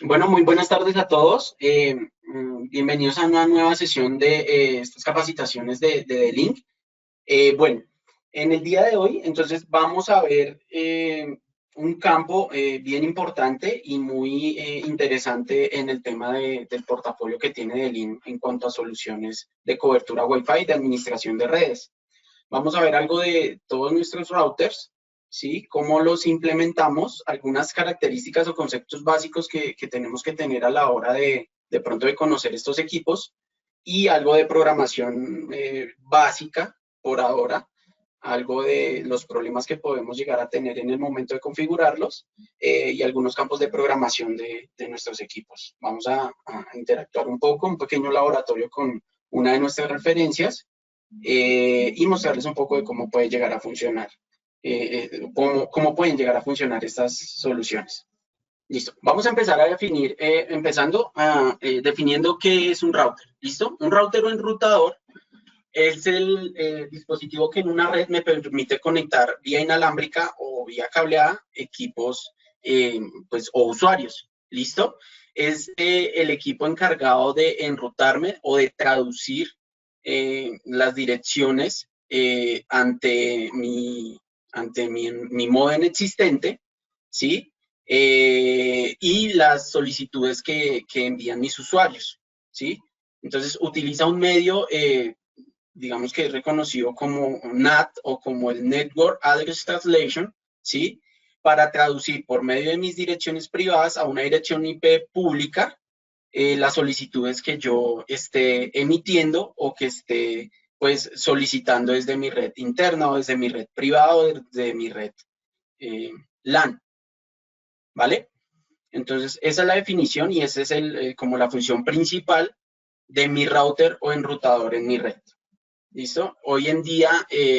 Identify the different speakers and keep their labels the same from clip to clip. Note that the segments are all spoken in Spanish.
Speaker 1: Bueno, muy buenas tardes a todos. Bienvenidos a una nueva sesión de estas capacitaciones de Link. Bueno, en el día de hoy, entonces, vamos a ver un campo bien importante y muy interesante en el tema del portafolio que tiene de Link en cuanto a soluciones de cobertura Wi-Fi y de administración de redes. Vamos a ver algo de todos nuestros routers, ¿sí? Cómo los implementamos, algunas características o conceptos básicos que tenemos que tener a la hora de pronto de conocer estos equipos y algo de programación básica por ahora, algo de los problemas que podemos llegar a tener en el momento de configurarlos y algunos campos de programación de nuestros equipos. Vamos a interactuar un poco, un pequeño laboratorio con una de nuestras referencias y mostrarles un poco de cómo puede llegar a funcionar, cómo pueden llegar a funcionar estas soluciones. Listo. Vamos a empezar a definir, definiendo qué es un router. ¿Listo? Un router o enrutador es el dispositivo que en una red me permite conectar vía inalámbrica o vía cableada equipos pues, o usuarios. ¿Listo? Es el equipo encargado de enrutarme o de traducir las direcciones ante mi modem existente, ¿sí? Y las solicitudes que envían mis usuarios, ¿sí? Entonces utiliza un medio, digamos que es reconocido como NAT o como el Network Address Translation, ¿sí? Para traducir por medio de mis direcciones privadas a una dirección IP pública las solicitudes que yo esté emitiendo o que esté pues solicitando desde mi red interna o desde mi red privada o desde mi red eh, LAN, ¿vale? Entonces, esa es la definición y esa es como la función principal de mi router o enrutador en mi red. ¿Listo? Hoy en día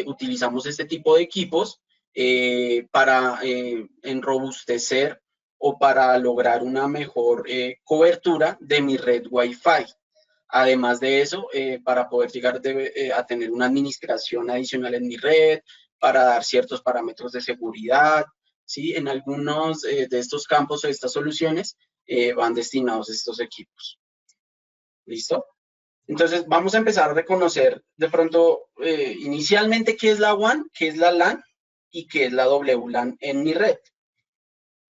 Speaker 1: utilizamos este tipo de equipos para enrobustecer o para lograr una mejor cobertura de mi red Wi-Fi. Además de eso, para poder llegar a tener una administración adicional en mi red, para dar ciertos parámetros de seguridad, ¿sí? En algunos de estos campos o estas soluciones van destinados estos equipos. ¿Listo? Entonces, vamos a empezar a reconocer de pronto inicialmente qué es la WAN, qué es la LAN y qué es la WLAN en mi red.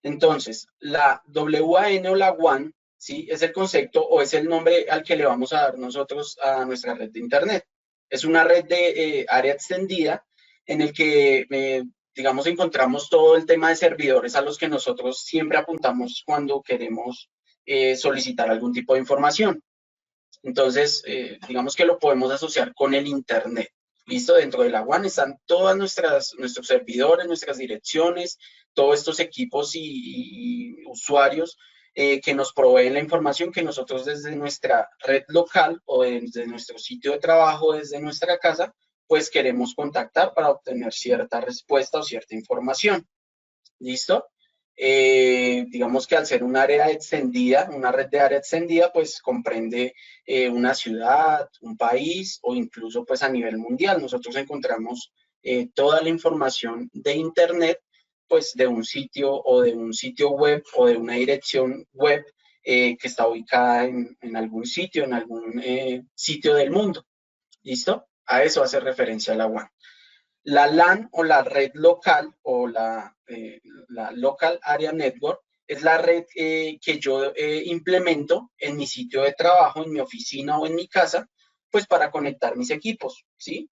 Speaker 1: Entonces, la WAN o la WAN, ¿sí? Es el concepto o es el nombre al que le vamos a dar nosotros a nuestra red de Internet. Es una red de área extendida en el que, digamos, encontramos todo el tema de servidores a los que nosotros siempre apuntamos cuando queremos solicitar algún tipo de información. Entonces, digamos que lo podemos asociar con el Internet. ¿Listo? Dentro de la WAN están todos nuestros servidores, nuestras direcciones, todos estos equipos y usuarios que nos proveen la información que nosotros desde nuestra red local o desde nuestro sitio de trabajo, desde nuestra casa, pues queremos contactar para obtener cierta respuesta o cierta información. ¿Listo? Digamos que al ser un área extendida, una red de área extendida, pues comprende una ciudad, un país o incluso pues a nivel mundial. Nosotros encontramos toda la información de Internet, pues de un sitio o de un sitio web o de una dirección web que está ubicada en algún sitio, en algún sitio del mundo. ¿Listo? A eso hace referencia la WAN. La LAN o la red local o la Local Area Network es la red que yo implemento en mi sitio de trabajo, en mi oficina o en mi casa, pues para conectar mis equipos, ¿sí?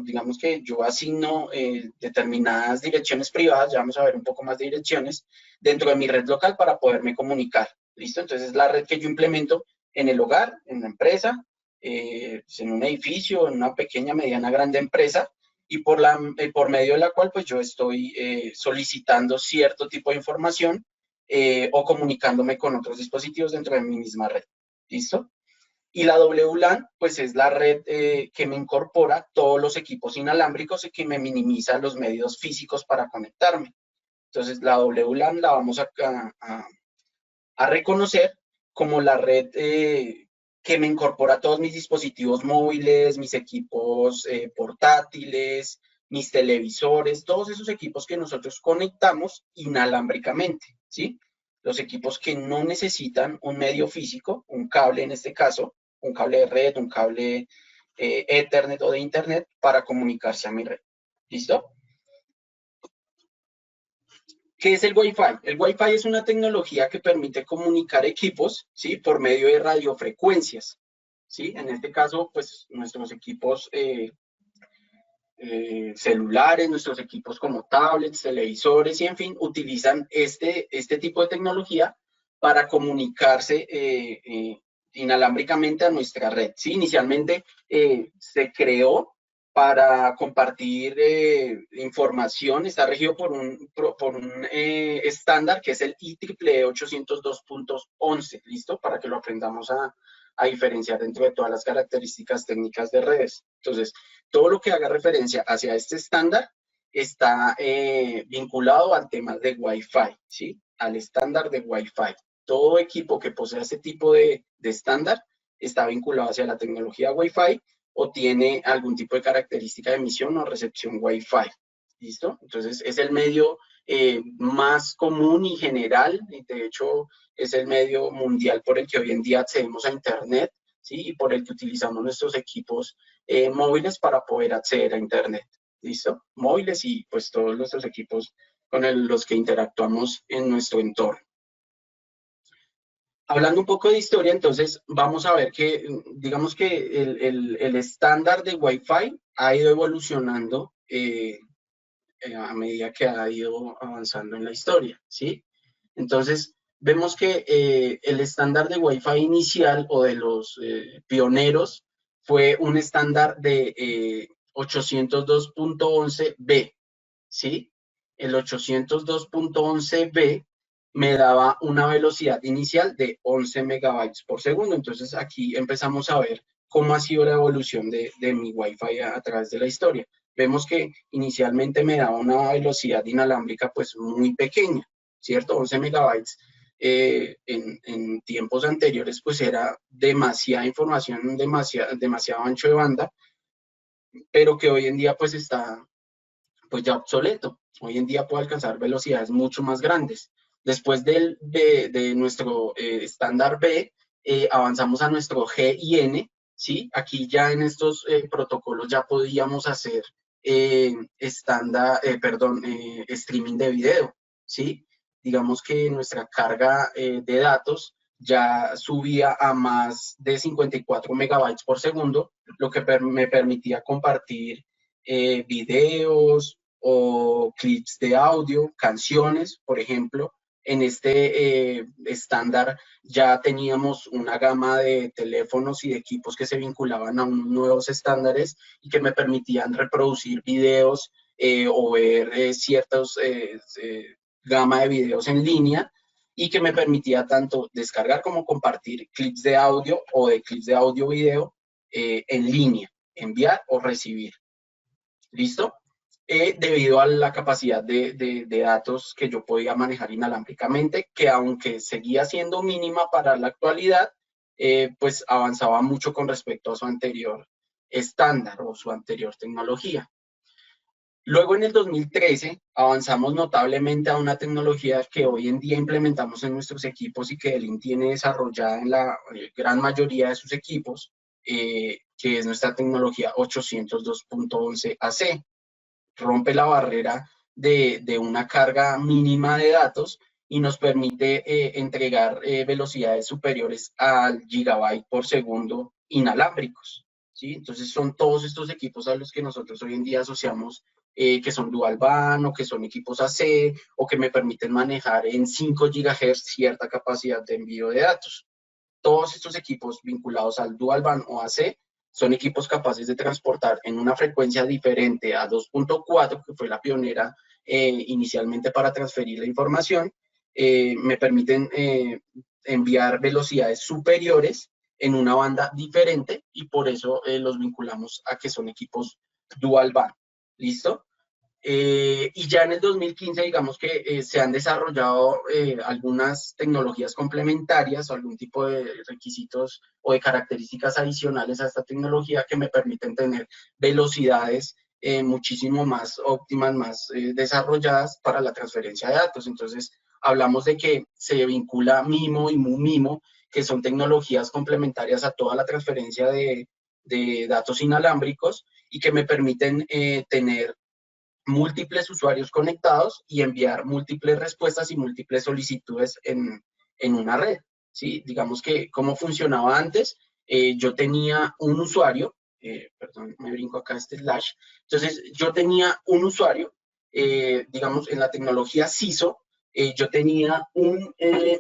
Speaker 1: Digamos que yo asigno determinadas direcciones privadas, ya vamos a ver un poco más de direcciones, dentro de mi red local para poderme comunicar, ¿listo? Entonces es la red que yo implemento en el hogar, en la empresa, en un edificio, en una pequeña, mediana, grande empresa, y por medio de la cual pues yo estoy solicitando cierto tipo de información o comunicándome con otros dispositivos dentro de mi misma red. ¿Listo? Y la WLAN pues es la red que me incorpora todos los equipos inalámbricos y que me minimiza los medios físicos para conectarme. Entonces la WLAN la vamos a reconocer como la red que me incorpora todos mis dispositivos móviles, mis equipos portátiles, mis televisores, todos esos equipos que nosotros conectamos inalámbricamente, ¿sí? los equipos que no necesitan un medio físico, un cable en este caso, un cable de red, un cable Ethernet o de Internet para comunicarse a mi red. ¿Listo? ¿Qué es el Wi-Fi? El Wi-Fi es una tecnología que permite comunicar equipos, ¿sí? Por medio de radiofrecuencias, ¿sí? En este caso, pues nuestros equipos celulares, nuestros equipos como tablets, televisores y en fin, utilizan este tipo de tecnología para comunicarse inalámbricamente a nuestra red. ¿Sí? Inicialmente se creó para compartir información, está regido por un estándar que es el IEEE 802.11, ¿listo? Para que lo aprendamos a diferenciar dentro de todas las características técnicas de redes. Entonces, todo lo que haga referencia hacia este estándar está vinculado al tema de Wi-Fi, ¿sí? Al estándar de Wi-Fi. Todo equipo que posea ese tipo de estándar está vinculado hacia la tecnología Wi-Fi o tiene algún tipo de característica de emisión o recepción Wi-Fi. ¿Listo? Entonces, es el medio más común y general, y de hecho es el medio mundial por el que hoy en día accedemos a Internet, ¿sí? Y por el que utilizamos nuestros equipos móviles para poder acceder a Internet. ¿Listo? Móviles y pues todos nuestros equipos con los que interactuamos en nuestro entorno. Hablando un poco de historia, entonces vamos a ver que, digamos que el estándar de Wi-Fi ha ido evolucionando a medida que ha ido avanzando en la historia, ¿sí? Entonces, vemos que el estándar de Wi-Fi inicial o de los pioneros fue un estándar de 802.11b, ¿sí? El 802.11b me daba una velocidad inicial de 11 megabytes por segundo. Entonces, aquí empezamos a ver cómo ha sido la evolución de mi Wi-Fi a través de la historia. Vemos que inicialmente me daba una velocidad inalámbrica pues muy pequeña, ¿cierto? 11 megabytes en tiempos anteriores pues era demasiada información, demasiado ancho de banda, pero que hoy en día pues está pues ya obsoleto. Hoy en día puede alcanzar velocidades mucho más grandes. Después de nuestro estándar B, avanzamos a nuestro G y N, ¿sí? Aquí ya en estos protocolos ya podíamos hacer streaming de video, ¿sí? Digamos que nuestra carga de datos ya subía a más de 54 megabytes por segundo, lo que me permitía compartir videos o clips de audio, canciones, por ejemplo. En este estándar ya teníamos una gama de teléfonos y de equipos que se vinculaban a nuevos estándares y que me permitían reproducir videos o ver ciertos gama de videos en línea y que me permitía tanto descargar como compartir clips de audio o de clips de audio video en línea, enviar o recibir. ¿Listo? Debido a la capacidad de datos que yo podía manejar inalámbricamente, que aunque seguía siendo mínima para la actualidad, pues avanzaba mucho con respecto a su anterior estándar o su anterior tecnología. Luego en el 2013 avanzamos notablemente a una tecnología que hoy en día implementamos en nuestros equipos y que Elin tiene desarrollada en la gran mayoría de sus equipos, que es nuestra tecnología 802.11ac. Rompe la barrera de una carga mínima de datos y nos permite entregar velocidades superiores al gigabyte por segundo inalámbricos, ¿sí? Entonces son todos estos equipos a los que nosotros hoy en día asociamos que son dual band o que son equipos AC o que me permiten manejar en 5 GHz cierta capacidad de envío de datos. Todos estos equipos vinculados al dual band o AC son equipos capaces de transportar en una frecuencia diferente a 2.4, que fue la pionera inicialmente para transferir la información, me permiten enviar velocidades superiores en una banda diferente y por eso los vinculamos a que son equipos dual band. ¿Listo? Y ya en el 2015, digamos que se han desarrollado algunas tecnologías complementarias o algún tipo de requisitos o de características adicionales a esta tecnología que me permiten tener velocidades muchísimo más óptimas, más desarrolladas para la transferencia de datos. Entonces, hablamos de que se vincula MIMO y MUMIMO, que son tecnologías complementarias a toda la transferencia de datos inalámbricos y que me permiten tener múltiples usuarios conectados y enviar múltiples respuestas y múltiples solicitudes en una red, ¿sí? Digamos que cómo funcionaba antes, yo tenía un usuario, perdón, me brinco acá este slash, entonces yo tenía un usuario, digamos en la tecnología CISO, yo tenía un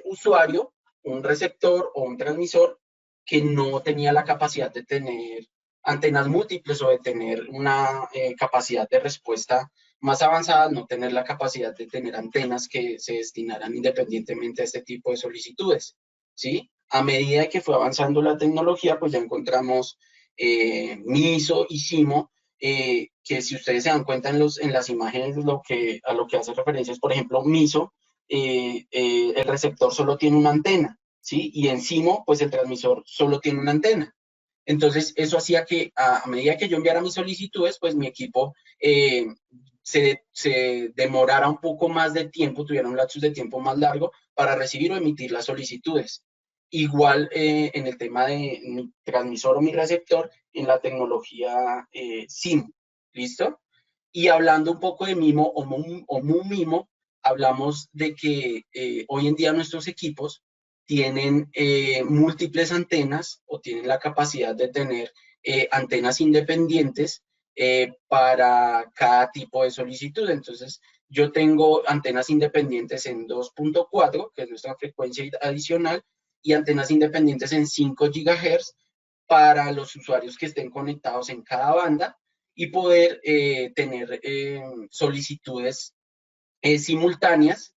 Speaker 1: usuario, un receptor o un transmisor que no tenía la capacidad de tener antenas múltiples o de tener una capacidad de respuesta más avanzada, no tener la capacidad de tener antenas que se destinaran independientemente a este tipo de solicitudes, ¿sí? A medida que fue avanzando la tecnología, pues ya encontramos MISO y SIMO, que si ustedes se dan cuenta en las imágenes a lo que hace referencia es, por ejemplo, MISO, el receptor solo tiene una antena, ¿sí? Y en SIMO, pues el transmisor solo tiene una antena. Entonces, eso hacía que a medida que yo enviara mis solicitudes, pues mi equipo se demorara un poco más de tiempo, tuviera un lapsus de tiempo más largo para recibir o emitir las solicitudes. Igual en el tema de mi transmisor o mi receptor en la tecnología SIM, ¿listo? Y hablando un poco de MIMO o MUMIMO, hablamos de que hoy en día nuestros equipos tienen múltiples antenas o tienen la capacidad de tener antenas independientes para cada tipo de solicitud. Entonces, yo tengo antenas independientes en 2.4, que es nuestra frecuencia adicional, y antenas independientes en 5 GHz para los usuarios que estén conectados en cada banda y poder tener solicitudes simultáneas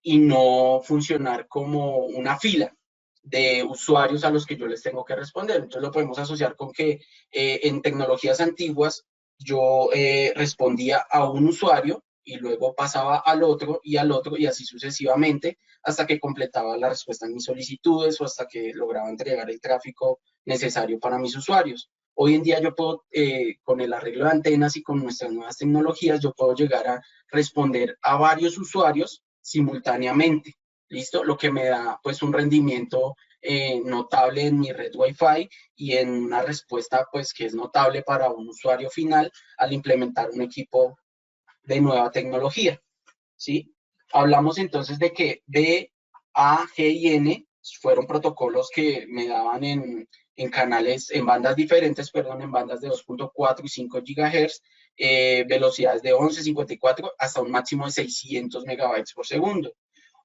Speaker 1: y no funcionar como una fila de usuarios a los que yo les tengo que responder. Entonces lo podemos asociar con que en tecnologías antiguas yo respondía a un usuario y luego pasaba al otro y así sucesivamente hasta que completaba la respuesta en mis solicitudes o hasta que lograba entregar el tráfico necesario para mis usuarios. Hoy en día yo puedo, con el arreglo de antenas y con nuestras nuevas tecnologías, yo puedo llegar a responder a varios usuarios simultáneamente, ¿listo? Lo que me da pues un rendimiento notable en mi red Wi-Fi y en una respuesta pues que es notable para un usuario final al implementar un equipo de nueva tecnología, ¿sí? Hablamos entonces de que B, A, G y N fueron protocolos que me daban en canales, en bandas diferentes, perdón, en bandas de 2.4 y 5 GHz, velocidades de 11, 54 hasta un máximo de 600 megabytes por segundo.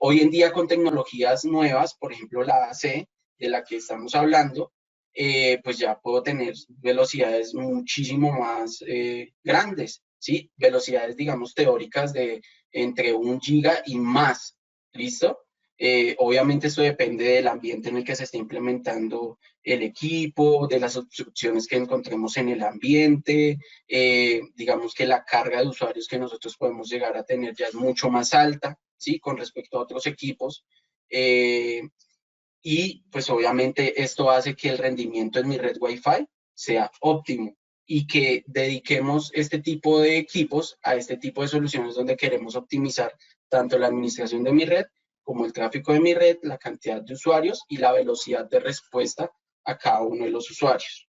Speaker 1: Hoy en día con tecnologías nuevas, por ejemplo la AC, de la que estamos hablando, pues ya puedo tener velocidades muchísimo más grandes, ¿sí? Velocidades, digamos, teóricas de entre 1 giga y más, ¿listo? Obviamente esto depende del ambiente en el que se esté implementando el equipo, de las obstrucciones que encontremos en el ambiente, digamos que la carga de usuarios que nosotros podemos llegar a tener ya es mucho más alta, ¿sí? Con respecto a otros equipos. Y pues obviamente esto hace que el rendimiento en mi red Wi-Fi sea óptimo y que dediquemos este tipo de equipos a este tipo de soluciones donde queremos optimizar tanto la administración de mi red como el tráfico de mi red, la cantidad de usuarios y la velocidad de respuesta a cada uno de los usuarios.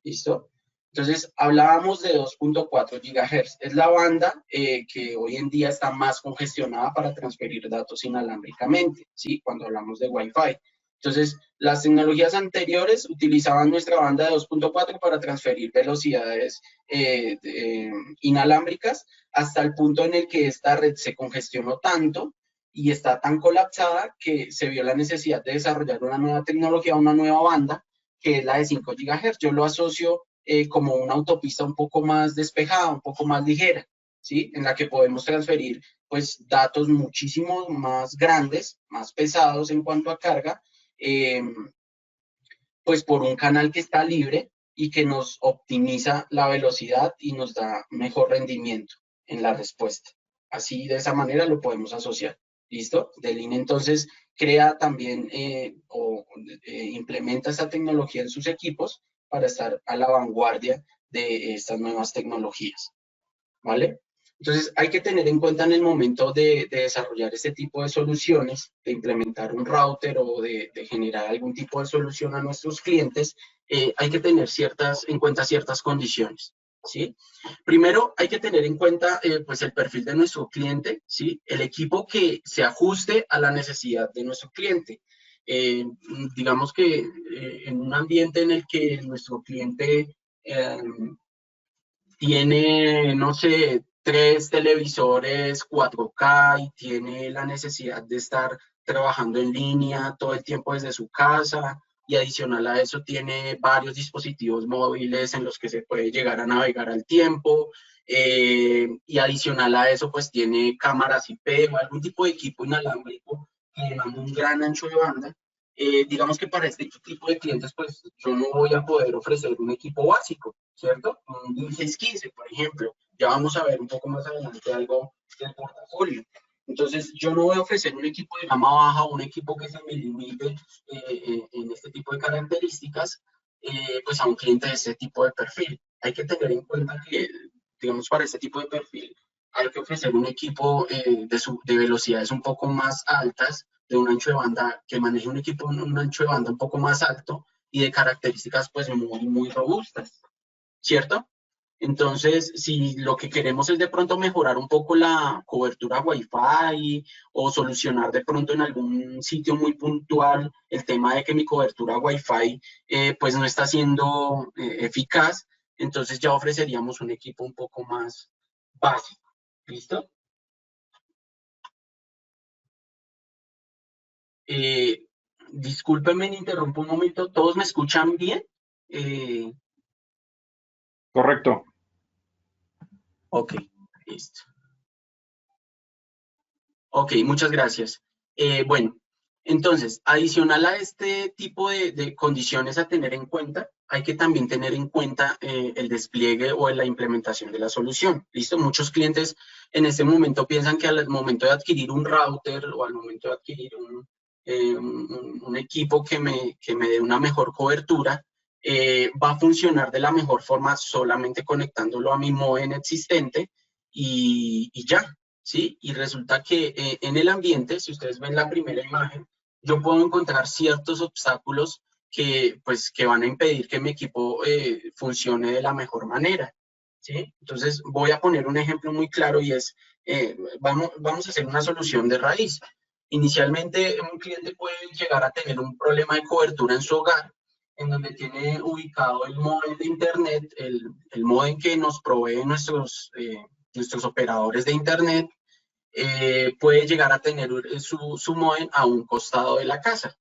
Speaker 1: ¿Listo? Entonces, hablábamos de 2.4 GHz. Es la banda que hoy en día está más congestionada para transferir datos inalámbricamente, ¿sí? Cuando hablamos de Wi-Fi. Entonces, las tecnologías anteriores utilizaban nuestra banda de 2.4 para transferir velocidades inalámbricas hasta el punto en el que esta red se congestionó tanto y está tan colapsada que se vio la necesidad de desarrollar una nueva tecnología, una nueva banda, que es la de 5 GHz. Yo lo asocio como una autopista un poco más despejada, un poco más ligera, ¿sí? En la que podemos transferir pues datos muchísimo más grandes, más pesados en cuanto a carga, pues por un canal que está libre y que nos optimiza la velocidad y nos da mejor rendimiento en la respuesta. Así, de esa manera lo podemos asociar. ¿Listo? D-Link entonces crea también implementa esta tecnología en sus equipos para estar a la vanguardia de estas nuevas tecnologías. ¿vale? Entonces, hay que tener en cuenta en el momento de desarrollar este tipo de soluciones, de implementar un router o de generar algún tipo de solución a nuestros clientes, hay que tener en cuenta ciertas condiciones, ¿sí? Primero, hay que tener en cuenta pues el perfil de nuestro cliente, ¿sí? El equipo que se ajuste a la necesidad de nuestro cliente. Eh, digamos que en un ambiente en el que nuestro cliente tiene, no sé, 3 televisores 4K y tiene la necesidad de estar trabajando en línea todo el tiempo desde su casa, y adicional a eso tiene varios dispositivos móviles en los que se puede llegar a navegar al tiempo, y adicional a eso pues tiene cámaras IP o algún tipo de equipo inalámbrico que demanda un gran ancho de banda. Digamos que para este tipo de clientes, pues yo no voy a poder ofrecer un equipo básico, ¿cierto? Un 1615, por ejemplo. Ya vamos a ver un poco más adelante algo del portafolio. Entonces, yo no voy a ofrecer un equipo de gama baja o un equipo que se me limite en este tipo de características, pues a un cliente de este tipo de perfil. Hay que tener en cuenta que, digamos, para este tipo de perfil, hay que ofrecer un equipo de velocidades un poco más altas, de un ancho de banda, que maneje un equipo un ancho de banda un poco más alto y de características pues muy robustas, ¿cierto? Entonces, si lo que queremos es de pronto mejorar un poco la cobertura Wi-Fi o solucionar de pronto en algún sitio muy puntual el tema de que mi cobertura Wi-Fi pues no está siendo eficaz, entonces ya ofreceríamos un equipo un poco más básico. ¿Listo? Eh, discúlpenme, me interrumpo un momento. ¿Todos me escuchan bien? Eh,
Speaker 2: Correcto.
Speaker 1: ok, listo. Ok, muchas gracias. Bueno, entonces, adicional a este tipo de condiciones a tener en cuenta, hay que también tener en cuenta el despliegue o la implementación de la solución. ¿Listo? Muchos clientes en este momento piensan que al momento de adquirir un router o al momento de adquirir un equipo que me dé una mejor cobertura, va a funcionar de la mejor forma solamente conectándolo a mi modem existente y ya. ¿Sí? Y resulta que en el ambiente, si ustedes ven la primera imagen, yo puedo encontrar ciertos obstáculos pues, que van a impedir que mi equipo funcione de la mejor manera. ¿Sí? Entonces, voy a poner un ejemplo muy claro y es, vamos a hacer una solución de raíz. Inicialmente, un cliente puede llegar a tener un problema de cobertura en su hogar, en donde tiene ubicado el módem de Internet, el módem que nos provee nuestros operadores de Internet, puede llegar a tener su modem a un costado de la casa,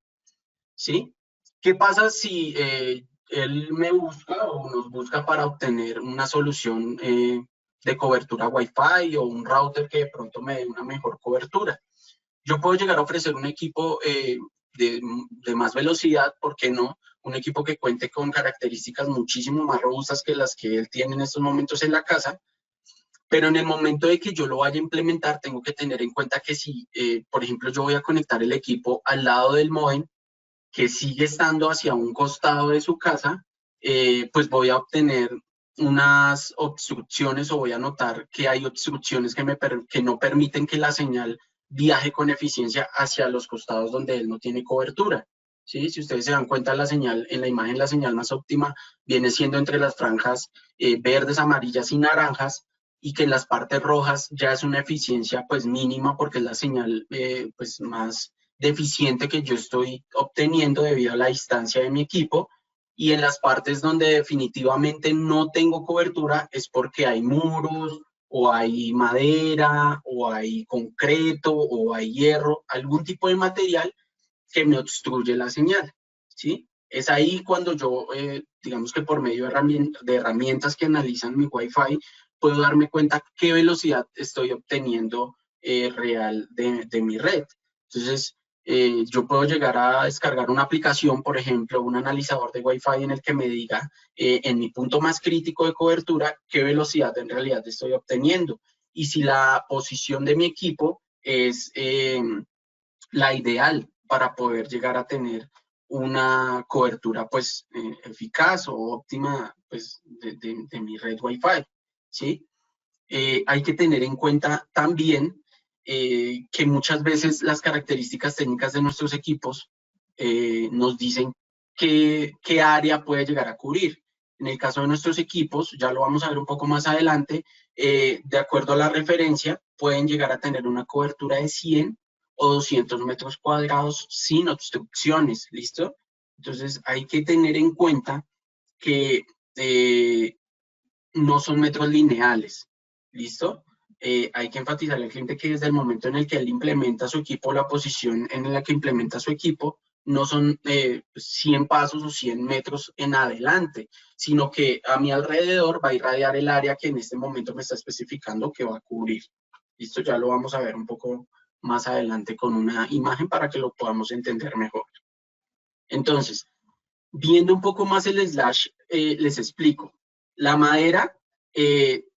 Speaker 1: ¿sí? ¿Qué pasa si él me busca o nos busca para obtener una solución de cobertura Wi-Fi o un router que de pronto me dé una mejor cobertura? Yo puedo llegar a ofrecer un equipo de más velocidad, ¿por qué no? Un equipo que cuente con características muchísimo más robustas que las que él tiene en estos momentos en la casa, pero en el momento de que yo lo vaya a implementar, tengo que tener en cuenta que si, por ejemplo, yo voy a conectar el equipo al lado del modem, que sigue estando hacia un costado de su casa, pues voy a obtener unas obstrucciones o voy a notar que hay obstrucciones que no permiten que la señal viaje con eficiencia hacia los costados donde él no tiene cobertura. ¿Sí? Si ustedes se dan cuenta, la señal, en la imagen la señal más óptima viene siendo entre las franjas verdes, amarillas y naranjas, y que en las partes rojas ya es una eficiencia pues mínima porque es la señal pues más deficiente que yo estoy obteniendo debido a la distancia de mi equipo, y en las partes donde definitivamente no tengo cobertura es porque hay muros o hay madera o hay concreto o hay hierro, algún tipo de material que me obstruye la señal, ¿sí? Es ahí cuando yo, digamos que por medio de herramientas que analizan mi Wi-Fi, puedo darme cuenta qué velocidad estoy obteniendo real de mi red. Entonces, yo puedo llegar a descargar una aplicación, por ejemplo, un analizador de Wi-Fi en el que me diga en mi punto más crítico de cobertura qué velocidad en realidad estoy obteniendo. Y si la posición de mi equipo es la ideal para poder llegar a tener una cobertura pues eficaz o óptima pues de mi red Wi-Fi, ¿sí? hay que tener en cuenta también que muchas veces las características técnicas de nuestros equipos nos dicen qué área puede llegar a cubrir. En el caso de nuestros equipos, ya lo vamos a ver un poco más adelante, de acuerdo a la referencia, pueden llegar a tener una cobertura de 100 o 200 metros cuadrados sin obstrucciones, ¿listo? Entonces hay que tener en cuenta que no son metros lineales, ¿listo? Hay que enfatizarle al cliente que desde el momento en el que él implementa su equipo, la posición en la que implementa su equipo, no son 100 pasos o 100 metros en adelante, sino que a mi alrededor va a irradiar el área que en este momento me está especificando que va a cubrir. Listo, ya lo vamos a ver un poco más adelante con una imagen para que lo podamos entender mejor. Entonces, viendo un poco más el slash, les explico. La madera,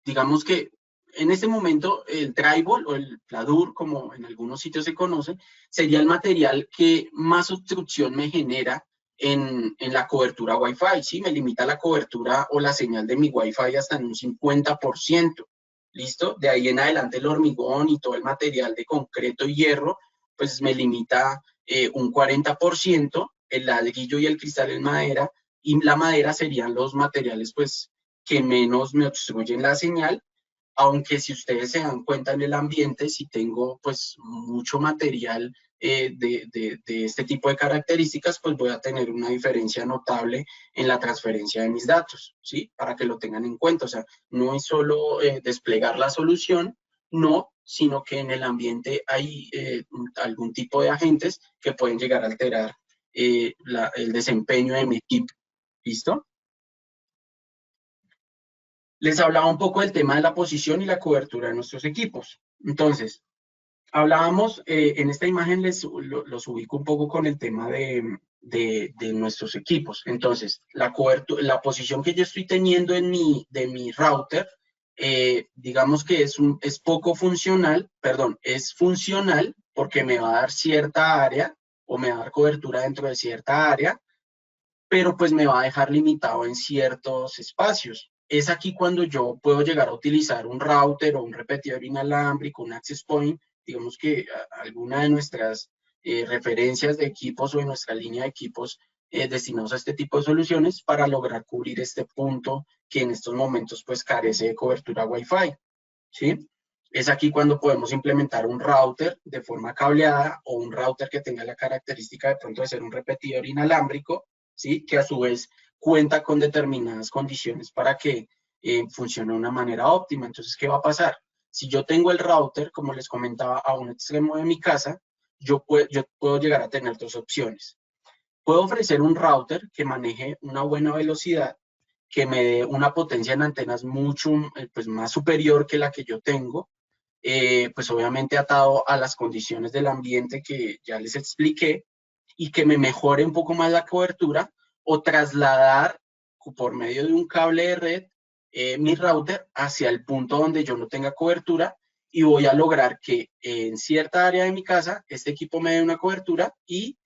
Speaker 1: digamos que en este momento el drywall o el pladur, como en algunos sitios se conoce, sería el material que más obstrucción me genera en la cobertura Wi-Fi, ¿sí? Me limita la cobertura o la señal de mi Wi-Fi hasta en un 50%, ¿listo? De ahí en adelante el hormigón y todo el material de concreto y hierro, pues me limita un 40%, el ladrillo y el cristal en madera, y la madera serían los materiales pues que menos me obstruyen la señal, aunque si ustedes se dan cuenta en el ambiente, si tengo pues mucho material de este tipo de características, pues voy a tener una diferencia notable en la transferencia de mis datos, ¿sí? Para que lo tengan en cuenta, o sea, no es solo desplegar la solución, no, sino que en el ambiente hay algún tipo de agentes que pueden llegar a alterar el desempeño de mi equipo, ¿listo? Les hablaba un poco del tema de la posición y la cobertura de nuestros equipos. Entonces, hablábamos, en esta imagen los ubico un poco con el tema de nuestros equipos. Entonces, la posición que yo estoy teniendo de mi router, digamos que es poco funcional, perdón, es funcional porque me va a dar cierta área o me va a dar cobertura dentro de cierta área, pero pues me va a dejar limitado en ciertos espacios. Es aquí cuando yo puedo llegar a utilizar un router o un repetidor inalámbrico, un access point, digamos que alguna de nuestras referencias de equipos o de nuestra línea de equipos destinados a este tipo de soluciones para lograr cubrir este punto que en estos momentos pues carece de cobertura Wi-Fi, ¿sí? Es aquí cuando podemos implementar un router de forma cableada o un router que tenga la característica de pronto de ser un repetidor inalámbrico, ¿sí? Que a su vez cuenta con determinadas condiciones para que funcione de una manera óptima. Entonces, ¿qué va a pasar? Si yo tengo el router, como les comentaba, a un extremo de mi casa, yo puedo llegar a tener dos opciones. Puedo ofrecer un router que maneje una buena velocidad, que me dé una potencia en antenas mucho pues, más superior que la que yo tengo, pues obviamente atado a las condiciones del ambiente que ya les expliqué, y que me mejore un poco más la cobertura, o trasladar por medio de un cable de red mi router hacia el punto donde yo no tenga cobertura, y voy a lograr que en cierta área de mi casa este equipo me dé una cobertura y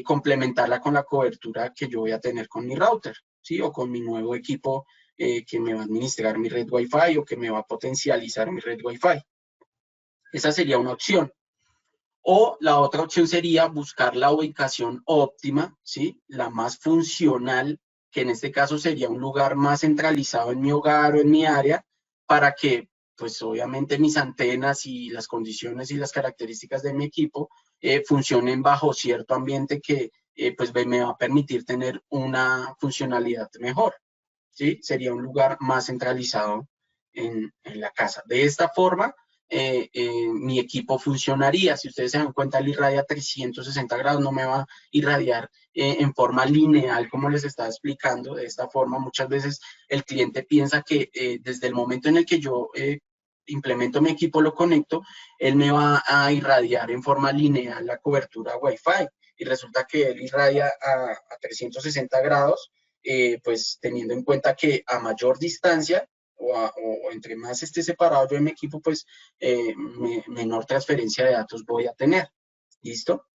Speaker 1: complementarla con la cobertura que yo voy a tener con mi router, ¿sí? O con mi nuevo equipo que me va a administrar mi red Wi-Fi o que me va a potencializar mi red Wi-Fi. Esa sería una opción. O la otra opción sería buscar la ubicación óptima, ¿sí? La más funcional, que en este caso sería un lugar más centralizado en mi hogar o en mi área, para que, pues obviamente mis antenas y las condiciones y las características de mi equipo funcionen bajo cierto ambiente que pues me va a permitir tener una funcionalidad mejor, ¿sí? Sería un lugar más centralizado en la casa. De esta forma, mi equipo funcionaría. Si ustedes se dan cuenta, él irradia 360 grados, no me va a irradiar en forma lineal, como les estaba explicando. De esta forma, muchas veces el cliente piensa que desde el momento en el que yo implemento mi equipo, lo conecto, él me va a irradiar en forma lineal la cobertura Wi-Fi. Y resulta que él irradia a 360 grados, pues teniendo en cuenta que a mayor distancia o entre más esté separado yo de mi equipo, pues menor transferencia de datos voy a tener. ¿Listo?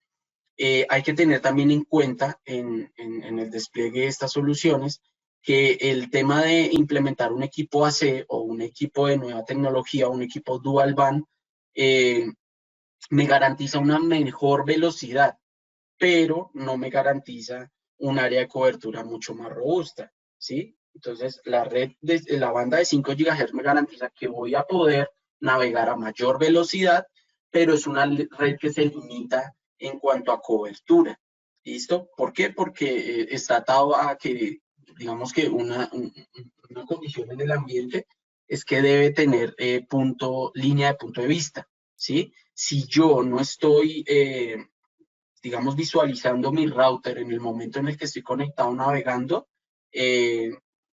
Speaker 1: Hay que tener también en cuenta en el despliegue de estas soluciones que el tema de implementar un equipo AC o un equipo de nueva tecnología, un equipo dual band, me garantiza una mejor velocidad, pero no me garantiza un área de cobertura mucho más robusta, ¿sí? Entonces, la banda de 5 GHz me garantiza que voy a poder navegar a mayor velocidad, pero es una red que se limita en cuanto a cobertura. ¿Listo? ¿Por qué? Porque está atado a que, digamos que una condición en el ambiente es que debe tener línea de punto de vista, ¿sí? Si yo no estoy, digamos, visualizando mi router en el momento en el que estoy conectado navegando,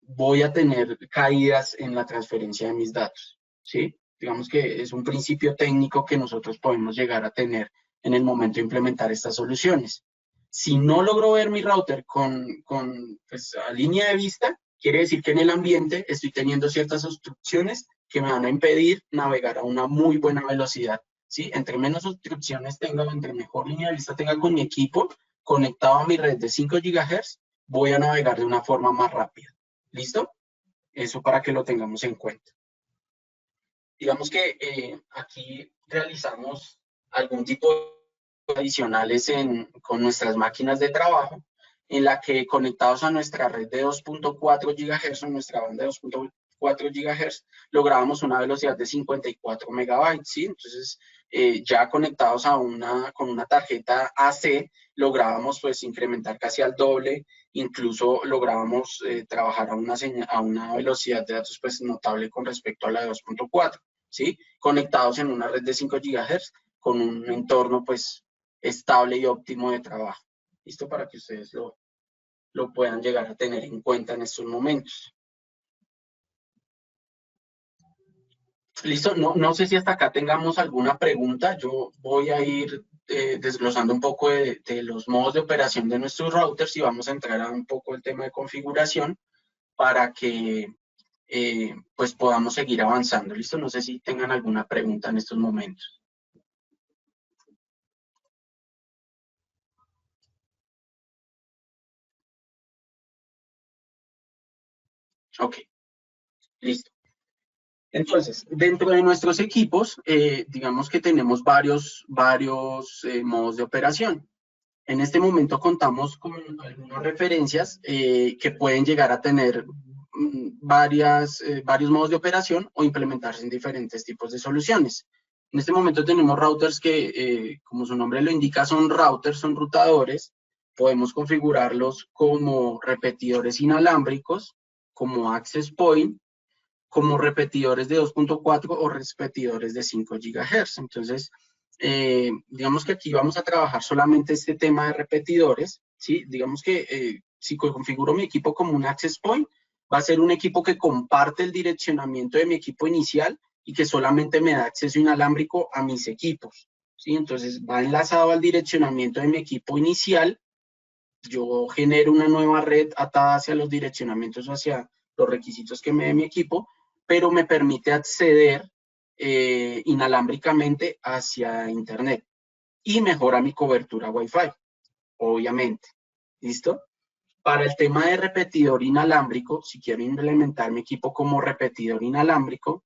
Speaker 1: voy a tener caídas en la transferencia de mis datos, ¿sí? Digamos que es un principio técnico que nosotros podemos llegar a tener en el momento de implementar estas soluciones. Si no logro ver mi router pues, a línea de vista, quiere decir que en el ambiente estoy teniendo ciertas obstrucciones que me van a impedir navegar a una muy buena velocidad, ¿sí? Entre menos obstrucciones tenga o entre mejor línea de vista tenga con mi equipo conectado a mi red de 5 GHz, voy a navegar de una forma más rápida. ¿Listo? Eso para que lo tengamos en cuenta. Digamos que aquí realizamos algún tipo de adicionales con nuestras máquinas de trabajo, en la que conectados a nuestra red de 2.4 GHz, o nuestra banda de 2.4 GHz, lográbamos una velocidad de 54 megabytes, ¿sí? Entonces, ya conectados con una tarjeta AC, lográbamos pues incrementar casi al doble, incluso lográbamos trabajar a una velocidad de datos pues notable con respecto a la de 2.4, ¿sí? Conectados en una red de 5 GHz con un entorno pues estable y óptimo de trabajo. ¿Listo? Para que ustedes lo puedan llegar a tener en cuenta en estos momentos. Listo, no sé si hasta acá tengamos alguna pregunta. Yo voy a ir desglosando un poco de los modos de operación de nuestros routers y vamos a entrar a un poco el tema de configuración para que pues podamos seguir avanzando. Listo, no sé si tengan alguna pregunta en estos momentos. Ok, listo. Entonces, dentro de nuestros equipos, digamos que tenemos varios modos de operación. En este momento contamos con algunas referencias que pueden llegar a tener varios modos de operación o implementarse en diferentes tipos de soluciones. En este momento tenemos routers que, como su nombre lo indica, son routers, son rutadores. Podemos configurarlos como repetidores inalámbricos, como access point, como repetidores de 2.4 o repetidores de 5 GHz. Entonces, digamos que aquí vamos a trabajar solamente este tema de repetidores, ¿sí? Digamos que si configuro mi equipo como un access point, va a ser un equipo que comparte el direccionamiento de mi equipo inicial y que solamente me da acceso inalámbrico a mis equipos, ¿sí? Entonces, va enlazado al direccionamiento de mi equipo inicial. Yo genero una nueva red atada hacia los direccionamientos, hacia los requisitos que me dé mi equipo, pero me permite acceder inalámbricamente hacia Internet y mejora mi cobertura Wi-Fi, obviamente. ¿Listo? Para el tema de repetidor inalámbrico, si quiero implementar mi equipo como repetidor inalámbrico,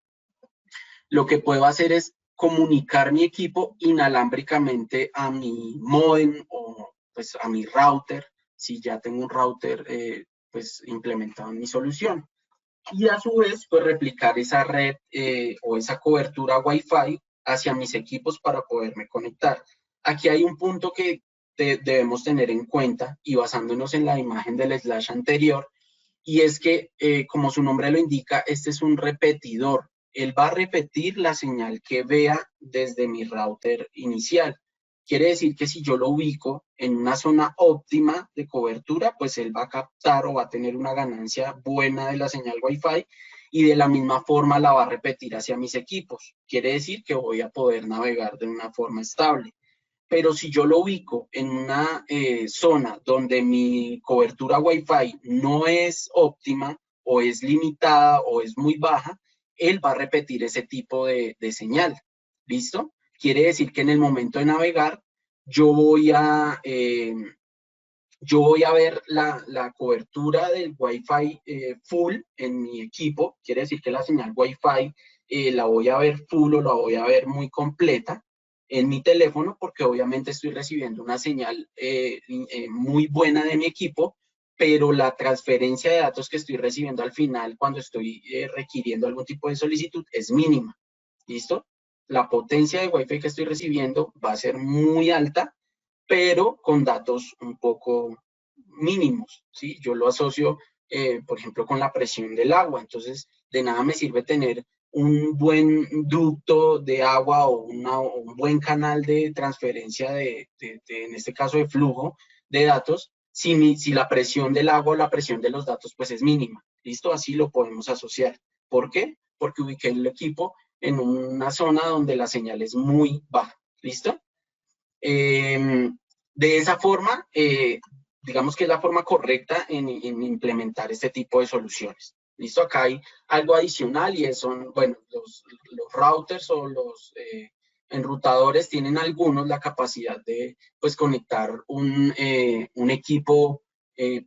Speaker 1: lo que puedo hacer es comunicar mi equipo inalámbricamente a mi modem o pues a mi router, si ya tengo un router pues implementado en mi solución. Y a su vez, pues replicar esa red o esa cobertura Wi-Fi hacia mis equipos para poderme conectar. Aquí hay un punto que debemos tener en cuenta y basándonos en la imagen del slash anterior, y es que, como su nombre lo indica, este es un repetidor. Él va a repetir la señal que vea desde mi router inicial. Quiere decir que si yo lo ubico en una zona óptima de cobertura, pues él va a captar o va a tener una ganancia buena de la señal Wi-Fi y de la misma forma la va a repetir hacia mis equipos. Quiere decir que voy a poder navegar de una forma estable. Pero si yo lo ubico en una zona donde mi cobertura Wi-Fi no es óptima o es limitada o es muy baja, él va a repetir ese tipo de señal. ¿Listo? Quiere decir que en el momento de navegar, yo voy a yo voy a ver la cobertura del Wi-Fi full en mi equipo, quiere decir que la señal Wi-Fi la voy a ver full o la voy a ver muy completa en mi teléfono, porque obviamente estoy recibiendo una señal muy buena de mi equipo, pero la transferencia de datos que estoy recibiendo al final cuando estoy requiriendo algún tipo de solicitud es mínima. ¿Listo? La potencia de Wi-Fi que estoy recibiendo va a ser muy alta, pero con datos un poco mínimos, ¿sí? Yo lo asocio, por ejemplo, con la presión del agua. Entonces, de nada me sirve tener un buen ducto de agua o un buen canal de transferencia en este caso, de flujo de datos, si la presión del agua o la presión de los datos pues es mínima. ¿Listo? Así lo podemos asociar. ¿Por qué? Porque ubiqué el equipo en una zona donde la señal es muy baja. ¿Listo? De esa forma, digamos que es la forma correcta en implementar este tipo de soluciones. ¿Listo? Acá hay algo adicional y son, bueno, los routers o los enrutadores tienen algunos la capacidad de, pues, conectar un equipo,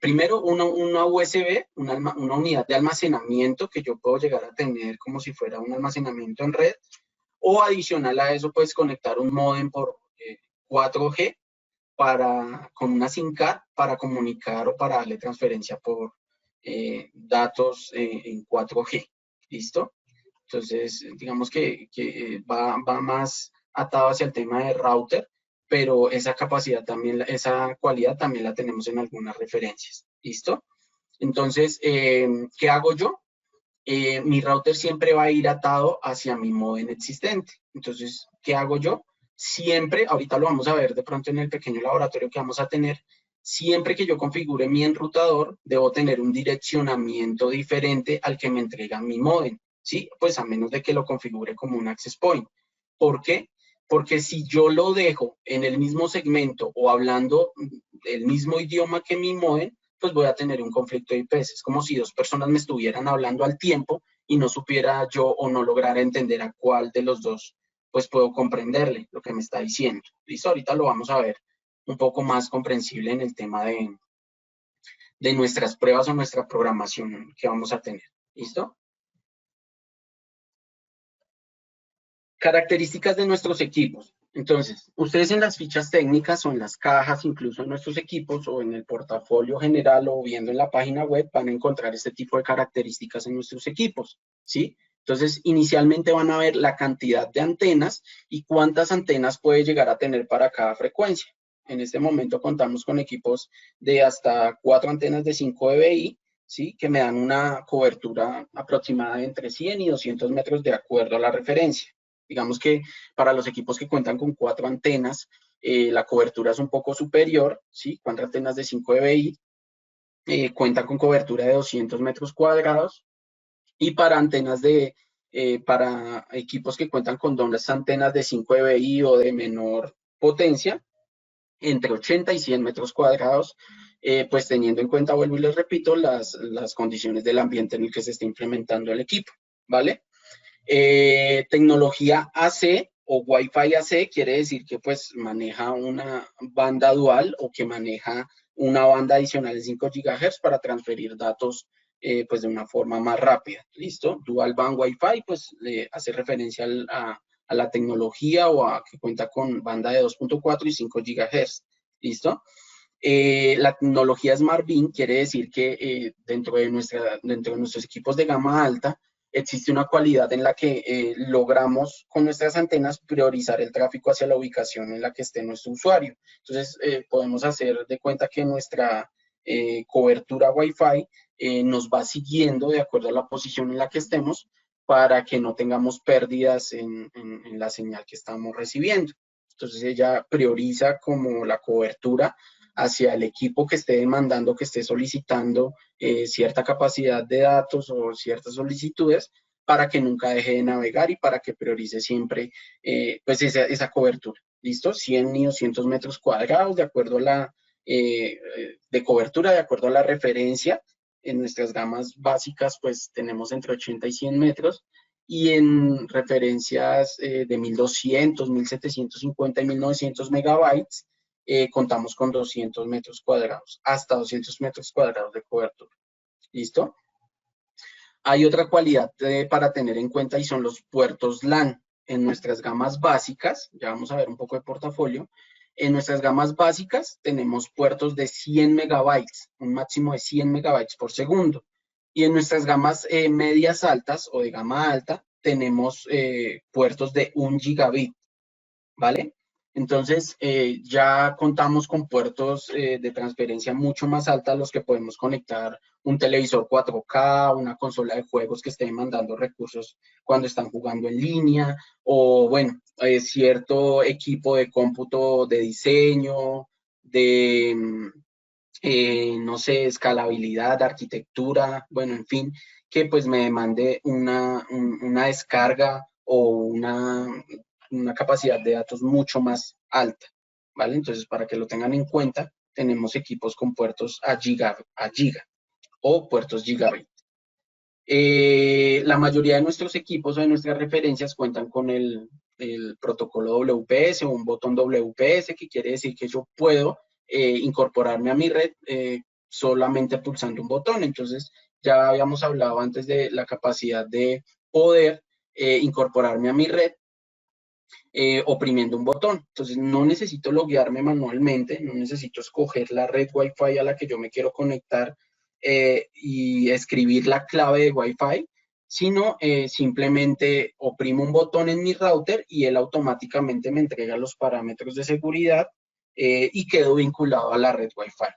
Speaker 1: primero una USB, una unidad de almacenamiento que yo puedo llegar a tener como si fuera un almacenamiento en red, o adicional a eso, pues, conectar un módem por 4G con una SIM card para comunicar o para darle transferencia por datos en 4G. ¿Listo? Entonces, digamos que va más atado hacia el tema de router, pero esa capacidad también, esa cualidad también la tenemos en algunas referencias. ¿Listo? Entonces, ¿qué hago yo? Mi router siempre va a ir atado hacia mi modem existente. Entonces, ¿qué hago yo? Siempre, ahorita lo vamos a ver de pronto en el pequeño laboratorio que vamos a tener, siempre que yo configure mi enrutador, debo tener un direccionamiento diferente al que me entrega mi modem, ¿sí? Pues a menos de que lo configure como un access point. ¿Por qué? Porque si yo lo dejo en el mismo segmento o hablando el mismo idioma que mi modem, pues voy a tener un conflicto de IPs. Es como si dos personas me estuvieran hablando al tiempo y no supiera yo o no lograra entender a cuál de los dos pues puedo comprenderle lo que me está diciendo. Listo, ahorita lo vamos a ver un poco más comprensible en el tema de nuestras pruebas o nuestra programación que vamos a tener. ¿Listo? Características de nuestros equipos. Entonces, ustedes en las fichas técnicas o en las cajas, incluso en nuestros equipos o en el portafolio general o viendo en la página web, van a encontrar este tipo de características en nuestros equipos, ¿sí? Entonces, inicialmente van a ver la cantidad de antenas y cuántas antenas puede llegar a tener para cada frecuencia. En este momento contamos con equipos de hasta 4 antenas de 5 dBi, ¿sí? Que me dan una cobertura aproximada de entre 100 y 200 metros de acuerdo a la referencia. Digamos que para los equipos que cuentan con 4 antenas, la cobertura es un poco superior, ¿sí? 4 antenas de 5 dBi cuentan con cobertura de 200 metros cuadrados, y para para equipos que cuentan con 2 antenas de 5 dBi o de menor potencia, entre 80 y 100 metros cuadrados, pues teniendo en cuenta, vuelvo y les repito, las condiciones del ambiente en el que se está implementando el equipo, ¿vale? Tecnología AC o Wi-Fi AC quiere decir que pues maneja una banda dual o que maneja una banda adicional de 5 GHz para transferir datos pues de una forma más rápida. ¿Listo? Dual band Wi-Fi pues hace referencia a la tecnología o a que cuenta con banda de 2.4 y 5 GHz. ¿Listo? La tecnología SmartBeam quiere decir que dentro de nuestros equipos de gama alta existe una cualidad en la que logramos con nuestras antenas priorizar el tráfico hacia la ubicación en la que esté nuestro usuario. Entonces, podemos hacer de cuenta que nuestra cobertura Wi-Fi nos va siguiendo de acuerdo a la posición en la que estemos para que no tengamos pérdidas en la señal que estamos recibiendo. Entonces, ella prioriza como la cobertura hacia el equipo que esté demandando, que esté solicitando cierta capacidad de datos o ciertas solicitudes para que nunca deje de navegar y para que priorice siempre pues esa cobertura. ¿Listo? 100 y 200 metros cuadrados de acuerdo a la de cobertura, de acuerdo a la referencia. En nuestras gamas básicas pues tenemos entre 80 y 100 metros y en referencias de 1200, 1750 y 1900 megabytes contamos con 200 metros cuadrados, hasta 200 metros cuadrados de cobertura. ¿Listo? Hay otra cualidad para tener en cuenta y son los puertos LAN. En nuestras gamas básicas, ya vamos a ver un poco de portafolio, en nuestras gamas básicas tenemos puertos de 100 megabytes, un máximo de 100 megabytes por segundo. Y en nuestras gamas medias altas o de gama alta tenemos puertos de 1 gigabit, ¿vale? Entonces, ya contamos con puertos de transferencia mucho más alta a los que podemos conectar un televisor 4K, una consola de juegos que esté demandando recursos cuando están jugando en línea, o bueno, cierto equipo de cómputo de diseño, de, no sé, escalabilidad, arquitectura, bueno, en fin, que pues me demande una descarga o una capacidad de datos mucho más alta, ¿vale? Entonces, para que lo tengan en cuenta, tenemos equipos con puertos a giga o puertos gigabit. La mayoría de nuestros equipos o de nuestras referencias cuentan con el protocolo WPS o un botón WPS, que quiere decir que yo puedo incorporarme a mi red solamente pulsando un botón. Entonces, ya habíamos hablado antes de la capacidad de poder incorporarme a mi red oprimiendo un botón. Entonces, no necesito loguearme manualmente, no necesito escoger la red Wi-Fi a la que yo me quiero conectar y escribir la clave de Wi-Fi, sino simplemente oprimo un botón en mi router y él automáticamente me entrega los parámetros de seguridad y quedo vinculado a la red Wi-Fi.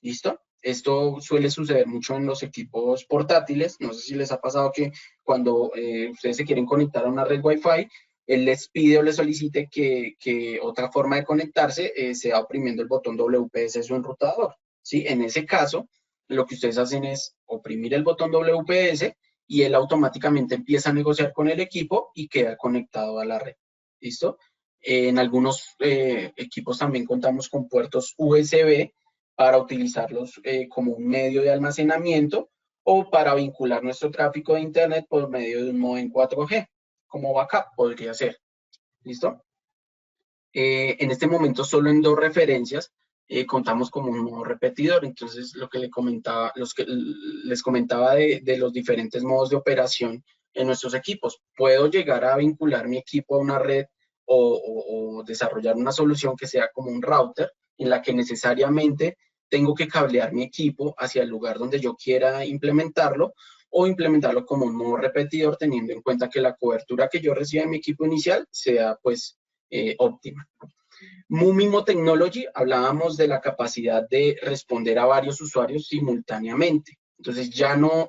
Speaker 1: ¿Listo? Esto suele suceder mucho en los equipos portátiles. No sé si les ha pasado que cuando ustedes se quieren conectar a una red Wi-Fi, él les pide o les solicite que otra forma de conectarse sea oprimiendo el botón WPS de su enrutador. ¿Sí? En ese caso, lo que ustedes hacen es oprimir el botón WPS y él automáticamente empieza a negociar con el equipo y queda conectado a la red. ¿Listo? En algunos equipos también contamos con puertos USB para utilizarlos como un medio de almacenamiento o para vincular nuestro tráfico de Internet por medio de un modem 4G, como backup podría ser. ¿Listo? En este momento solo en 2 referencias contamos como un modo repetidor. Entonces, lo que les comentaba de los diferentes modos de operación en nuestros equipos. Puedo llegar a vincular mi equipo a una red o desarrollar una solución que sea como un router en la que necesariamente tengo que cablear mi equipo hacia el lugar donde yo quiera implementarlo o implementarlo como un modo repetidor teniendo en cuenta que la cobertura que yo reciba en mi equipo inicial sea pues óptima. Mumimo Technology, hablábamos de la capacidad de responder a varios usuarios simultáneamente. Entonces ya no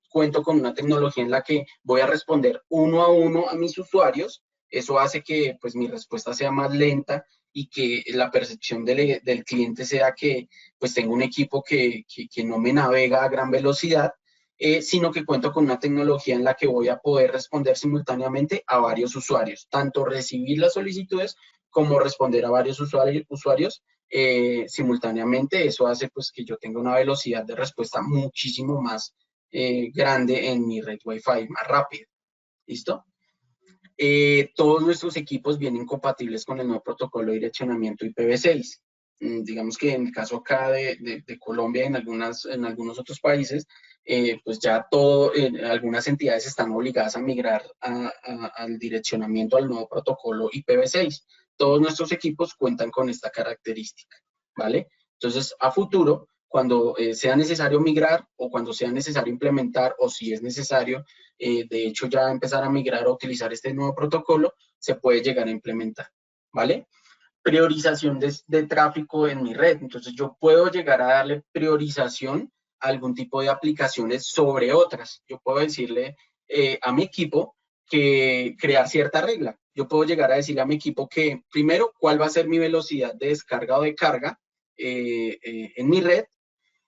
Speaker 1: cuento con una tecnología en la que voy a responder uno a uno a mis usuarios. Eso hace que pues mi respuesta sea más lenta y que la percepción del cliente sea que pues tengo un equipo que no me navega a gran velocidad, sino que cuento con una tecnología en la que voy a poder responder simultáneamente a varios usuarios, tanto recibir las solicitudes como responder a varios usuarios simultáneamente. Eso hace pues que yo tenga una velocidad de respuesta muchísimo más grande en mi red Wi-Fi, más rápida. ¿Listo? Todos nuestros equipos vienen compatibles con el nuevo protocolo de direccionamiento IPv6. Digamos que en el caso acá de Colombia y en algunos otros países, pues ya algunas entidades están obligadas a migrar al direccionamiento al nuevo protocolo IPv6. Todos nuestros equipos cuentan con esta característica, ¿vale? Entonces, a futuro, cuando sea necesario migrar o cuando sea necesario implementar o si es necesario, de hecho, ya empezar a migrar o utilizar este nuevo protocolo, se puede llegar a implementar, ¿vale? Priorización de tráfico en mi red. Entonces, yo puedo llegar a darle priorización a algún tipo de aplicaciones sobre otras. Yo puedo decirle a mi equipo que crear cierta regla. Yo puedo llegar a decirle a mi equipo que, primero, cuál va a ser mi velocidad de descarga o de carga en mi red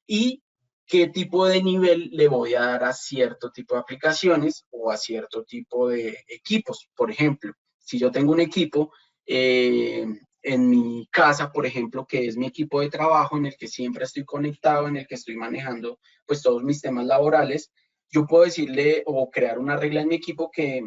Speaker 1: y qué tipo de nivel le voy a dar a cierto tipo de aplicaciones o a cierto tipo de equipos. Por ejemplo, si yo tengo un equipo en mi casa, por ejemplo, que es mi equipo de trabajo en el que siempre estoy conectado, en el que estoy manejando pues todos mis temas laborales, yo puedo decirle o crear una regla en mi equipo que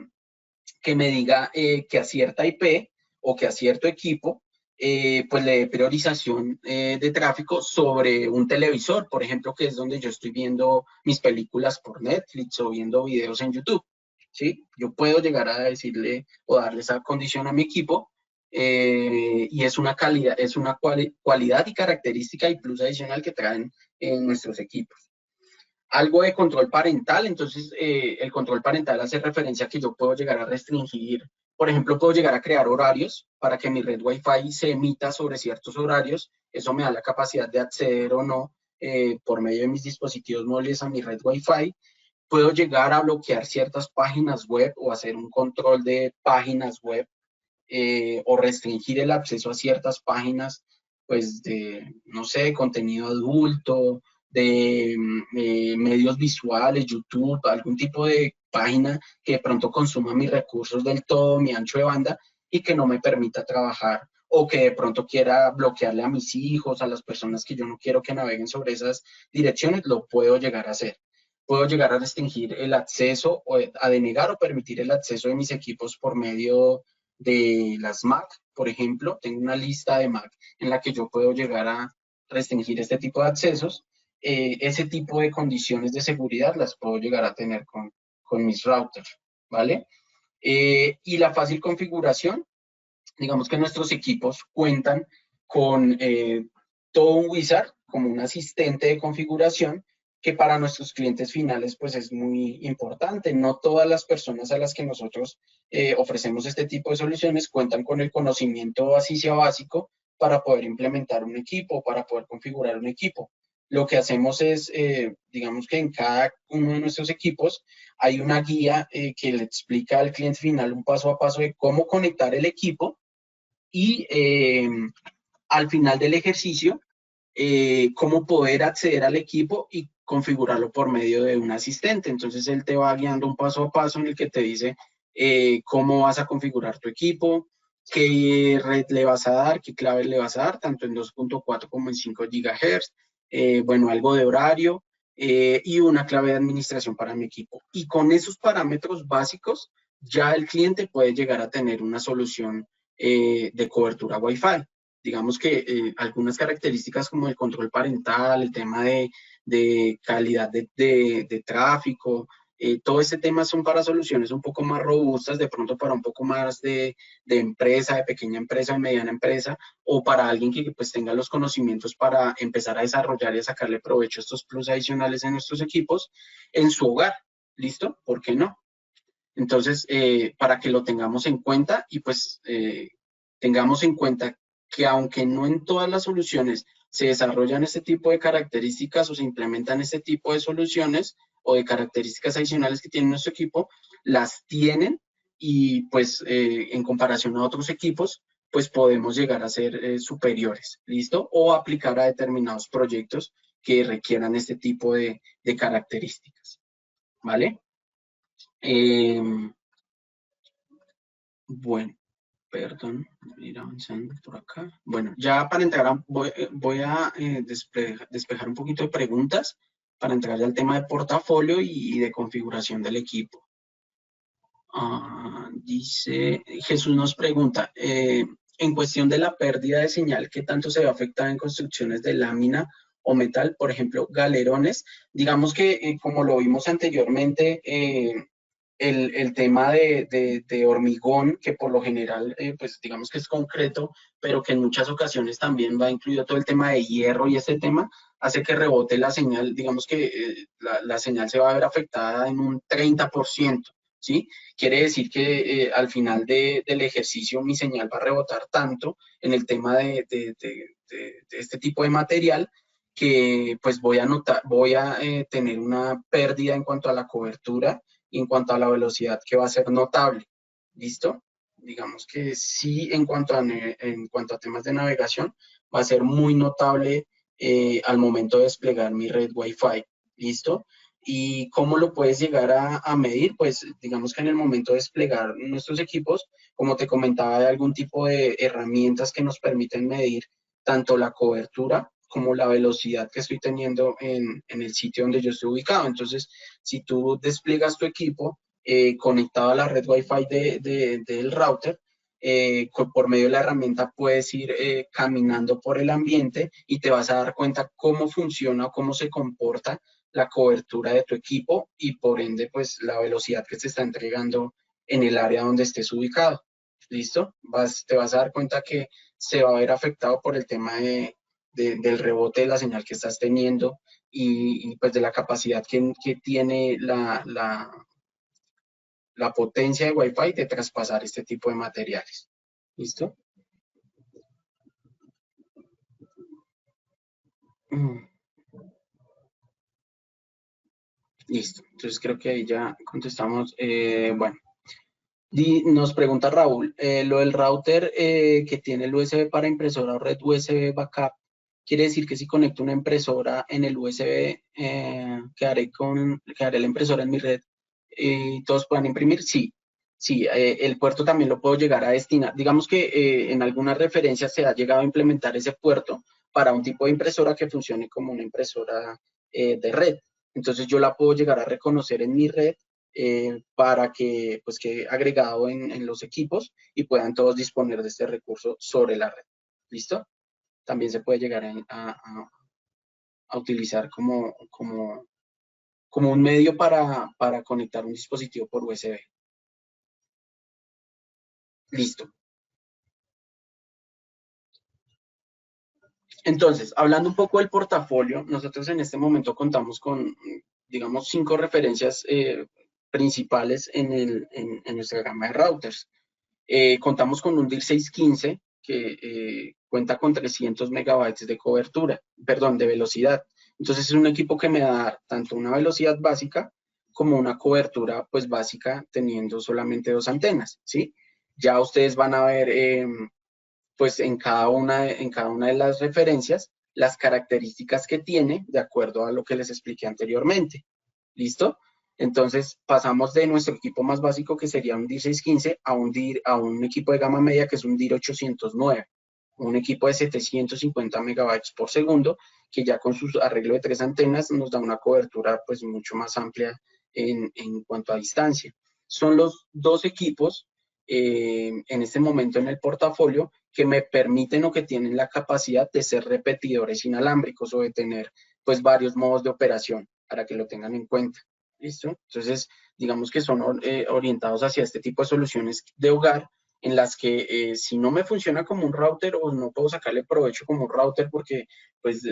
Speaker 1: me diga que a cierta IP o que a cierto equipo pues le dé priorización de tráfico sobre un televisor, por ejemplo, que es donde yo estoy viendo mis películas por Netflix o viendo videos en YouTube, ¿sí? Yo puedo llegar a decirle o darle esa condición a mi equipo y es una calidad, es una cualidad y característica y plus adicional que traen en nuestros equipos. Algo de control parental, entonces el control parental hace referencia a que yo puedo llegar a restringir, por ejemplo, puedo llegar a crear horarios para que mi red Wi-Fi se emita sobre ciertos horarios, eso me da la capacidad de acceder o no por medio de mis dispositivos móviles a mi red Wi-Fi. Puedo llegar a bloquear ciertas páginas web o hacer un control de páginas web o restringir el acceso a ciertas páginas, pues de, no sé, contenido adulto, de medios visuales, YouTube, algún tipo de página que de pronto consuma mis recursos del todo, mi ancho de banda, y que no me permita trabajar, o que de pronto quiera bloquearle a mis hijos, a las personas que yo no quiero que naveguen sobre esas direcciones, lo puedo llegar a hacer. Puedo llegar a restringir el acceso, o a denegar o permitir el acceso de mis equipos por medio de las Mac, por ejemplo. Tengo una lista de Mac en la que yo puedo llegar a restringir este tipo de accesos. Ese tipo de condiciones de seguridad las puedo llegar a tener con mis routers, ¿vale? Y la fácil configuración, digamos que nuestros equipos cuentan con todo un wizard como un asistente de configuración que para nuestros clientes finales pues es muy importante. No todas las personas a las que nosotros ofrecemos este tipo de soluciones cuentan con el conocimiento así sea básico para poder implementar un equipo, para poder configurar un equipo. Lo que hacemos es, digamos que en cada uno de nuestros equipos hay una guía que le explica al cliente final un paso a paso de cómo conectar el equipo y al final del ejercicio, cómo poder acceder al equipo y configurarlo por medio de un asistente. Entonces, él te va guiando un paso a paso en el que te dice cómo vas a configurar tu equipo, qué red le vas a dar, qué clave le vas a dar, tanto en 2.4 como en 5 GHz, bueno, algo de horario y una clave de administración para mi equipo. Y con esos parámetros básicos, ya el cliente puede llegar a tener una solución de cobertura Wi-Fi. Digamos que algunas características como el control parental, el tema de calidad de tráfico, todo este tema son para soluciones un poco más robustas, de pronto para un poco más de empresa, de pequeña empresa o mediana empresa, o para alguien que pues tenga los conocimientos para empezar a desarrollar y a sacarle provecho a estos plus adicionales en nuestros equipos en su hogar. ¿Listo? ¿Por qué no? Entonces, para que lo tengamos en cuenta y pues tengamos en cuenta que aunque no en todas las soluciones se desarrollan este tipo de características o se implementan este tipo de soluciones o de características adicionales que tiene nuestro equipo, las tienen y pues en comparación a otros equipos, pues podemos llegar a ser superiores, ¿listo? O aplicar a determinados proyectos que requieran este tipo de características, ¿vale? Bueno, perdón, ir avanzando por acá. Bueno, ya para entrar, voy a despejar un poquito de preguntas para entrar al tema de portafolio y de configuración del equipo. Dice, Jesús nos pregunta, en cuestión de la pérdida de señal, ¿qué tanto se ve afectada en construcciones de lámina o metal, por ejemplo, galerones? Digamos que, como lo vimos anteriormente, el tema de hormigón, que por lo general, pues digamos que es concreto, pero que en muchas ocasiones también va incluido todo el tema de hierro y este tema, hace que rebote la señal, digamos que la señal se va a ver afectada en un 30%, ¿sí? Quiere decir que al final del ejercicio mi señal va a rebotar tanto en el tema de este tipo de material que pues voy a tener una pérdida en cuanto a la cobertura y en cuanto a la velocidad que va a ser notable. ¿Listo? Digamos que sí, en cuanto a temas de navegación, va a ser muy notable al momento de desplegar mi red Wi-Fi. ¿Listo? ¿Y cómo lo puedes llegar a medir? Pues digamos que en el momento de desplegar nuestros equipos, como te comentaba, hay algún tipo de herramientas que nos permiten medir tanto la cobertura como la velocidad que estoy teniendo en el sitio donde yo estoy ubicado. Entonces, si tú despliegas tu equipo conectado a la red Wi-Fi del router, por medio de la herramienta puedes ir caminando por el ambiente y te vas a dar cuenta cómo funciona o cómo se comporta la cobertura de tu equipo y por ende pues la velocidad que se está entregando en el área donde estés ubicado. ¿Listo? Te vas a dar cuenta que se va a ver afectado por el tema del rebote de la señal que estás teniendo y pues de la capacidad que tiene la potencia de Wi-Fi de traspasar este tipo de materiales. ¿Listo? Listo. Entonces creo que ahí ya contestamos. Bueno, nos pregunta Raúl, lo del router que tiene el USB para impresora o red USB backup, quiere decir que si conecto una impresora en el USB, quedaré la impresora en mi red y todos puedan imprimir. Sí, sí, el puerto también lo puedo llegar a destinar. Digamos que en algunas referencias se ha llegado a implementar ese puerto para un tipo de impresora que funcione como una impresora de red. Entonces yo la puedo llegar a reconocer en mi red para que pues quede agregado en los equipos y puedan todos disponer de este recurso sobre la red. ¿Listo? También se puede llegar a utilizar como un medio para conectar un dispositivo por USB. Listo. Entonces, hablando un poco del portafolio, nosotros en este momento contamos con, digamos, 5 referencias principales en nuestra gama de routers. Contamos con un DIR 615 que cuenta con 300 megabytes de cobertura, perdón, de velocidad. Entonces es un equipo que me da tanto una velocidad básica como una cobertura pues básica teniendo solamente 2 antenas, ¿sí? Ya ustedes van a ver pues en cada una de las referencias las características que tiene de acuerdo a lo que les expliqué anteriormente. ¿Listo? Entonces pasamos de nuestro equipo más básico que sería un DIR 615 a un equipo de gama media que es un DIR 809, un equipo de 750 megabytes por segundo que ya con su arreglo de 3 antenas nos da una cobertura pues mucho más amplia en cuanto a distancia. Son los 2 equipos en este momento en el portafolio que me permiten o que tienen la capacidad de ser repetidores inalámbricos o de tener pues varios modos de operación para que lo tengan en cuenta. ¿Listo? Entonces, digamos que son orientados hacia este tipo de soluciones de hogar en las que si no me funciona como un router o no puedo sacarle provecho como un router porque pues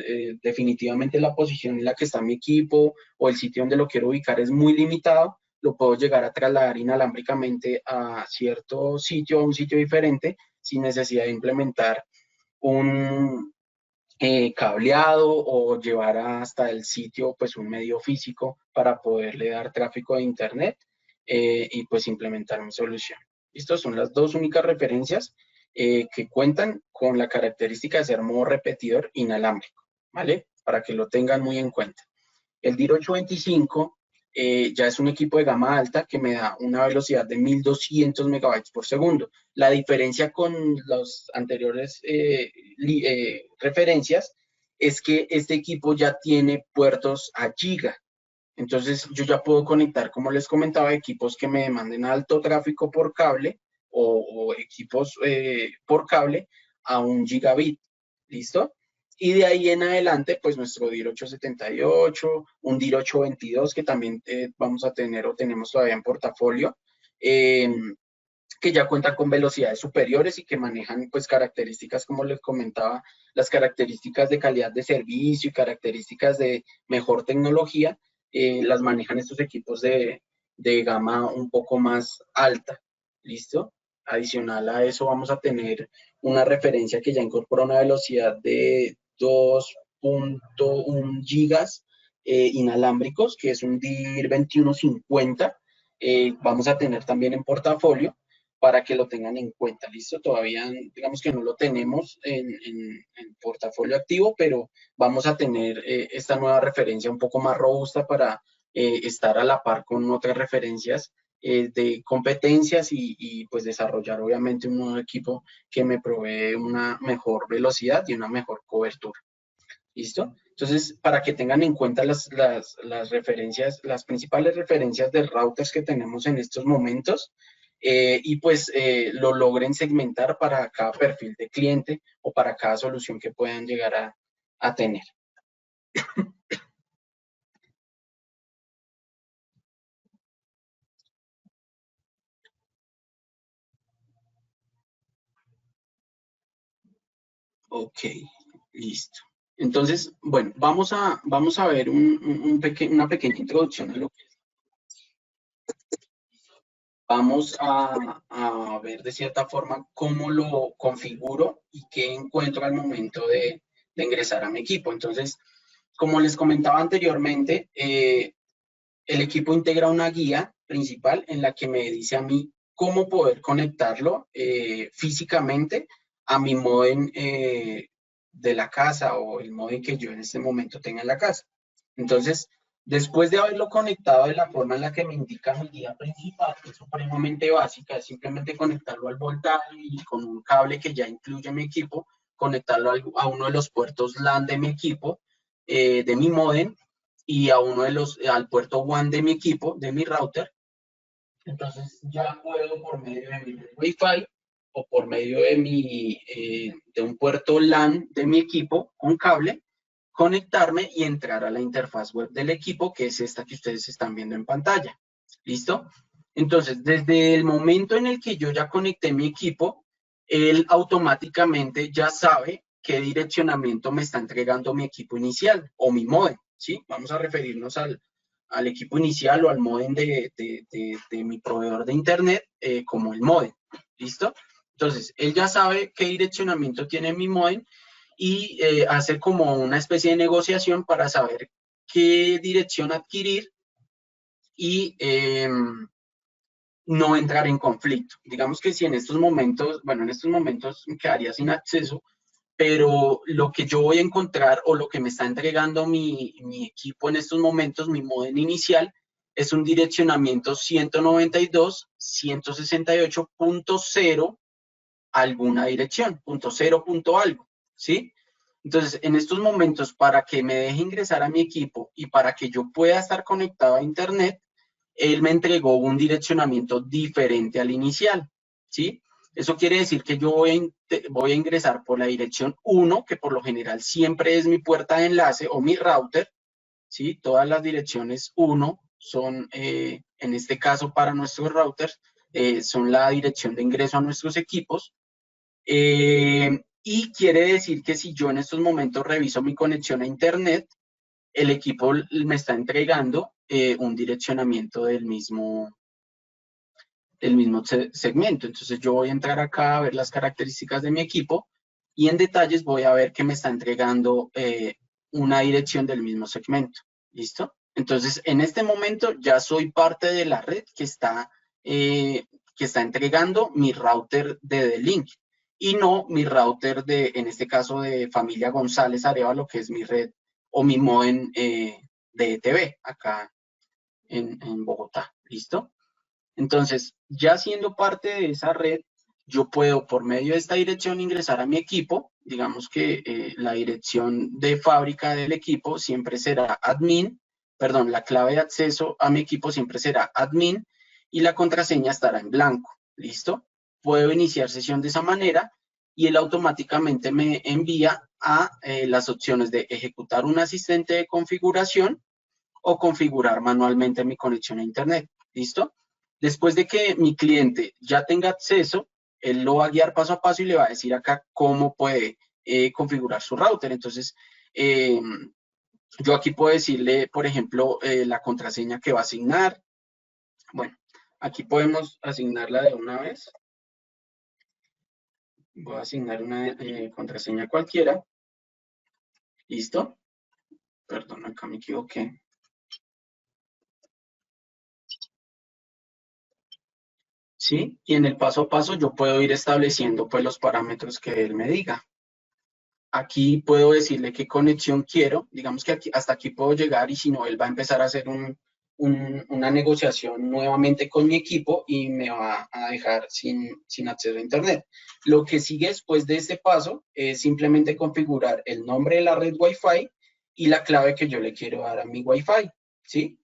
Speaker 1: definitivamente la posición en la que está mi equipo o el sitio donde lo quiero ubicar es muy limitado, lo puedo llegar a trasladar inalámbricamente a cierto sitio, a un sitio diferente, sin necesidad de implementar un cableado o llevar hasta el sitio pues un medio físico para poderle dar tráfico de internet y pues implementar mi solución. Estas son las 2 únicas referencias que cuentan con la característica de ser modo repetidor inalámbrico, ¿vale? Para que lo tengan muy en cuenta. El DIR 825 ya es un equipo de gama alta que me da una velocidad de 1200 megabytes por segundo. La diferencia con las anteriores referencias es que este equipo ya tiene puertos a giga. Entonces yo ya puedo conectar, como les comentaba, equipos que me demanden alto tráfico por cable o equipos por cable a 1 gigabit. ¿Listo? Y de ahí en adelante, pues nuestro DIR 878, un DIR 822 que también vamos a tener o tenemos todavía en portafolio, que ya cuentan con velocidades superiores y que manejan pues características, como les comentaba, las características de calidad de servicio y características de mejor tecnología, las manejan estos equipos de gama un poco más alta. ¿Listo? Adicional a eso vamos a tener una referencia que ya incorpora una velocidad de 2.1 gigas inalámbricos, que es un DIR 2150. Vamos a tener también en portafolio para que lo tengan en cuenta. ¿Listo? Todavía, digamos que no lo tenemos en portafolio activo, pero vamos a tener esta nueva referencia un poco más robusta para estar a la par con otras referencias de competencias pues desarrollar obviamente un nuevo equipo que me provee una mejor velocidad y una mejor cobertura. ¿Listo? Entonces, para que tengan en cuenta las referencias, las principales referencias de routers que tenemos en estos momentos, y pues lo logren segmentar para cada perfil de cliente o para cada solución que puedan llegar a tener. Ok, listo. Entonces, bueno, vamos a ver una pequeña introducción a lo que vamos a ver de cierta forma cómo lo configuro y qué encuentro al momento de ingresar a mi equipo. Entonces, como les comentaba anteriormente, el equipo integra una guía principal en la que me dice a mí cómo poder conectarlo físicamente a mi modem de la casa o el modem que yo en este momento tenga en la casa. Entonces, después de haberlo conectado de la forma en la que me indica mi guía principal, que es supremamente básica, es simplemente conectarlo al voltaje y con un cable que ya incluye mi equipo, conectarlo a uno de los puertos LAN de mi equipo, de mi modem, y a al puerto WAN de mi equipo, de mi router. Entonces ya puedo por medio de mi Wi-Fi o por medio de un puerto LAN de mi equipo con cable, conectarme y entrar a la interfaz web del equipo, que es esta que ustedes están viendo en pantalla. ¿Listo? Entonces, desde el momento en el que yo ya conecté mi equipo, él automáticamente ya sabe qué direccionamiento me está entregando mi equipo inicial o mi modem, ¿sí? Vamos a referirnos al equipo inicial o al modem de mi proveedor de internet como el modem, ¿listo? Entonces, él ya sabe qué direccionamiento tiene mi modem y hace como una especie de negociación para saber qué dirección adquirir y no entrar en conflicto. Digamos que si en estos momentos, bueno, en estos momentos me quedaría sin acceso, pero lo que yo voy a encontrar o lo que me está entregando mi equipo en estos momentos, mi modem inicial, es un direccionamiento 192.168.0 alguna dirección, punto cero, punto algo, ¿sí? Entonces, en estos momentos, para que me deje ingresar a mi equipo y para que yo pueda estar conectado a Internet, él me entregó un direccionamiento diferente al inicial, ¿sí? Eso quiere decir que yo voy a ingresar por la dirección 1, que por lo general siempre es mi puerta de enlace o mi router, ¿sí? Todas las direcciones 1 son, en este caso para nuestros routers, son la dirección de ingreso a nuestros equipos. Y quiere decir que si yo en estos momentos reviso mi conexión a Internet, el equipo me está entregando un direccionamiento del mismo segmento. Entonces yo voy a entrar acá a ver las características de mi equipo y en detalles voy a ver que me está entregando una dirección del mismo segmento. ¿Listo? Entonces en este momento ya soy parte de la red que está entregando mi router de D-Link y no mi router en este caso de familia González Arevalo, que es mi red o mi modem de ETV acá en Bogotá. ¿Listo? Entonces, ya siendo parte de esa red, yo puedo por medio de esta dirección ingresar a mi equipo. Digamos que la dirección de fábrica del equipo siempre será admin, perdón, la clave de acceso a mi equipo siempre será admin y la contraseña estará en blanco. ¿Listo? Puedo iniciar sesión de esa manera y él automáticamente me envía a las opciones de ejecutar un asistente de configuración o configurar manualmente mi conexión a Internet. ¿Listo? Después de que mi cliente ya tenga acceso, él lo va a guiar paso a paso y le va a decir acá cómo puede configurar su router. Entonces, yo aquí puedo decirle, por ejemplo, la contraseña que va a asignar. Bueno, aquí podemos asignarla de una vez. Voy a asignar una contraseña cualquiera. ¿Listo? Perdón, acá me equivoqué. ¿Sí? Y en el paso a paso yo puedo ir estableciendo pues los parámetros que él me diga. Aquí puedo decirle qué conexión quiero. Digamos que hasta aquí puedo llegar y si no, él va a empezar a hacer una negociación nuevamente con mi equipo y me va a dejar sin acceso a Internet. Lo que sigue después de este paso es simplemente configurar el nombre de la red Wi-Fi y la clave que yo le quiero dar a mi Wi-Fi, ¿sí?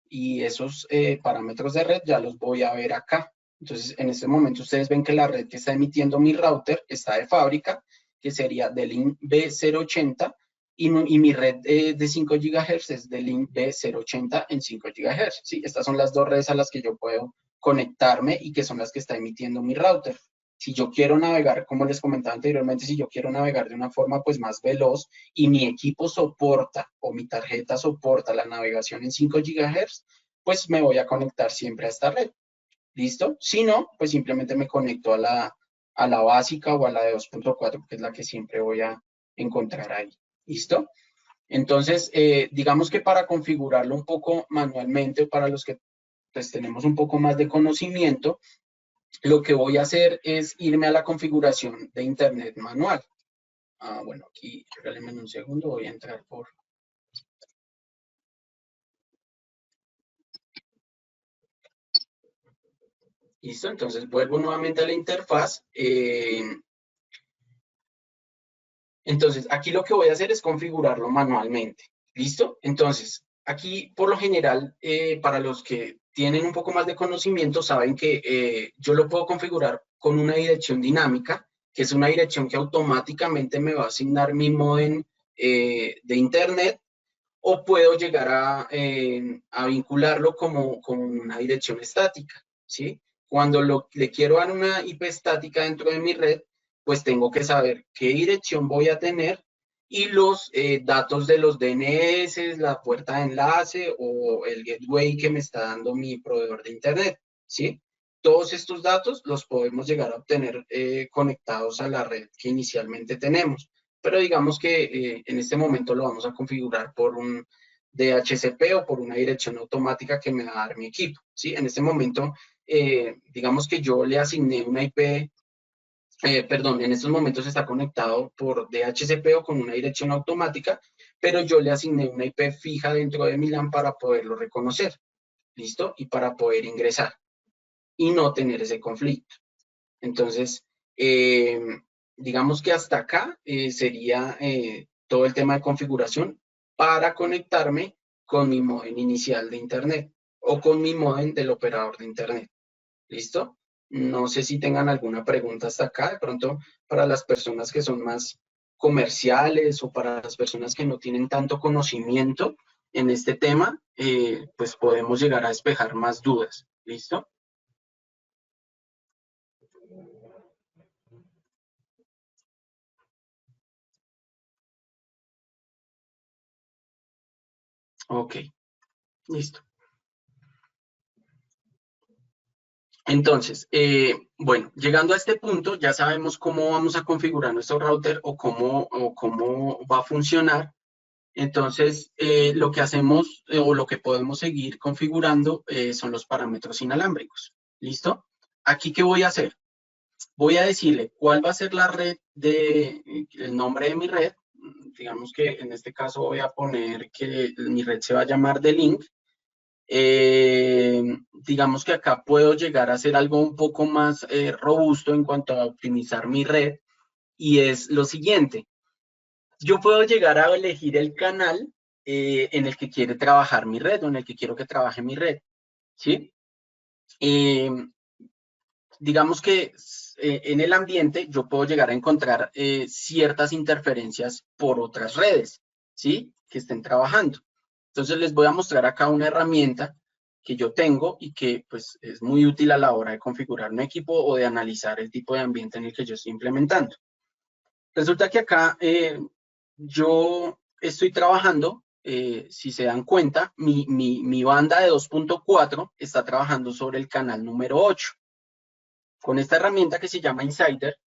Speaker 1: Y esos parámetros de red ya los voy a ver acá. Entonces, en este momento ustedes ven que la red que está emitiendo mi router está de fábrica, que sería de link B080, y mi red de 5 GHz es de link B080 en 5 GHz. ¿Sí? Estas son las dos redes a las que yo puedo conectarme y que son las que está emitiendo mi router. Si yo quiero navegar, como les comentaba anteriormente, si yo quiero navegar de una forma pues más veloz y mi equipo soporta o mi tarjeta soporta la navegación en 5 GHz, pues me voy a conectar siempre a esta red. ¿Listo? Si no, pues simplemente me conecto a la básica o a la de 2.4, que es la que siempre voy a encontrar ahí. ¿Listo? Entonces, digamos que para configurarlo un poco manualmente o para los que pues, tenemos un poco más de conocimiento, lo que voy a hacer es irme a la configuración de Internet manual. Bueno, aquí regálenme un segundo, voy a entrar por... Listo, entonces vuelvo nuevamente a la interfaz. Entonces, aquí lo que voy a hacer es configurarlo manualmente. ¿Listo? Entonces, aquí por lo general, para los que tienen un poco más de conocimiento, saben que yo lo puedo configurar con una dirección dinámica, que es una dirección que automáticamente me va a asignar mi módem de internet, o puedo llegar a vincularlo como una dirección estática, ¿sí? Cuando le quiero dar una IP estática dentro de mi red, pues tengo que saber qué dirección voy a tener y los datos de los DNS, la puerta de enlace o el gateway que me está dando mi proveedor de internet, ¿sí? Todos estos datos los podemos llegar a obtener conectados a la red que inicialmente tenemos, pero digamos que en este momento lo vamos a configurar por un DHCP o por una dirección automática que me va a dar mi equipo, ¿sí? En este momento, digamos que yo le asigné una IP, perdón, en estos momentos está conectado por DHCP o con una dirección automática, pero yo le asigné una IP fija dentro de mi LAN para poderlo reconocer, ¿listo? Y para poder ingresar y no tener ese conflicto. Entonces, digamos que hasta acá sería todo el tema de configuración para conectarme con mi módem inicial de Internet o con mi módem del operador de Internet. ¿Listo? No sé si tengan alguna pregunta hasta acá. De pronto, para las personas que son más comerciales o para las personas que no tienen tanto conocimiento en este tema, pues podemos llegar a despejar más dudas. ¿Listo? Ok, listo. Entonces, bueno, llegando a este punto, ya sabemos cómo vamos a configurar nuestro router o cómo va a funcionar. Entonces, lo que hacemos o lo que podemos seguir configurando son los parámetros inalámbricos. ¿Listo? Aquí, ¿qué voy a hacer? Voy a decirle cuál va a ser la red el nombre de mi red. Digamos que en este caso voy a poner que mi red se va a llamar The Link. Digamos que acá puedo llegar a hacer algo un poco más robusto en cuanto a optimizar mi red, y es lo siguiente. Yo puedo llegar a elegir el canal en el que quiere trabajar mi red o en el que quiero que trabaje mi red, ¿sí? Digamos que en el ambiente yo puedo llegar a encontrar ciertas interferencias por otras redes, ¿sí? Que estén trabajando. Entonces les voy a mostrar acá una herramienta que yo tengo y que pues es muy útil a la hora de configurar un equipo o de analizar el tipo de ambiente en el que yo estoy implementando. Resulta que acá yo estoy trabajando, si se dan cuenta, mi banda de 2.4 está trabajando sobre el canal número 8. Con esta herramienta que se llama Insider,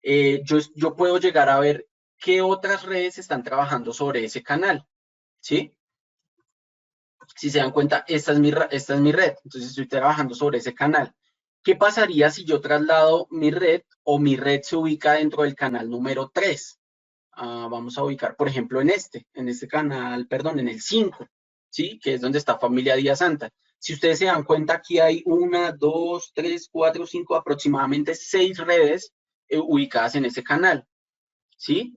Speaker 1: yo puedo llegar a ver qué otras redes están trabajando sobre ese canal, ¿sí? Si se dan cuenta, esta es mi red, entonces estoy trabajando sobre ese canal. ¿Qué pasaría si yo traslado mi red o mi red se ubica dentro del canal número 3? Vamos a ubicar, por ejemplo, en este canal, perdón, en el 5, ¿sí? Que es donde está Familia Díaz Santa. Si ustedes se dan cuenta, aquí hay 1, 2, 3, 4, 5, aproximadamente 6 redes ubicadas en ese canal, ¿sí?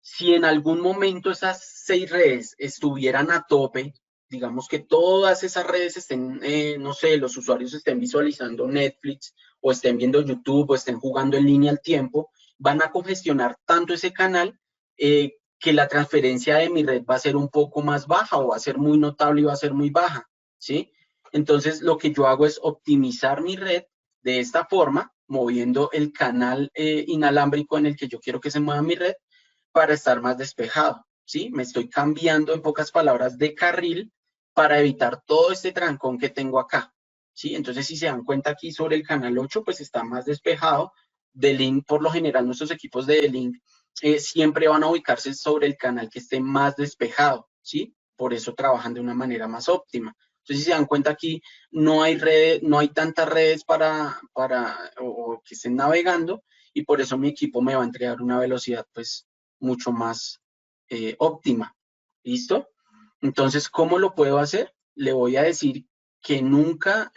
Speaker 1: Si en algún momento esas 6 redes estuvieran a tope, digamos que todas esas redes estén, no sé, los usuarios estén visualizando Netflix o estén viendo YouTube o estén jugando en línea al tiempo, van a congestionar tanto ese canal que la transferencia de mi red va a ser un poco más baja o va a ser muy notable y va a ser muy baja, ¿sí? Entonces, lo que yo hago es optimizar mi red de esta forma, moviendo el canal inalámbrico en el que yo quiero que se mueva mi red para estar más despejado, ¿sí? Me estoy cambiando, en pocas palabras, de carril para evitar todo este trancón que tengo acá, ¿sí? Entonces, si se dan cuenta aquí sobre el canal 8, pues está más despejado. D-Link, por lo general, nuestros equipos de D-Link siempre van a ubicarse sobre el canal que esté más despejado, ¿sí? Por eso trabajan de una manera más óptima. Entonces, si se dan cuenta aquí, no hay tantas redes o que estén navegando, y por eso mi equipo me va a entregar una velocidad, pues, mucho más óptima. ¿Listo? Entonces, ¿cómo lo puedo hacer? Le voy a decir que nunca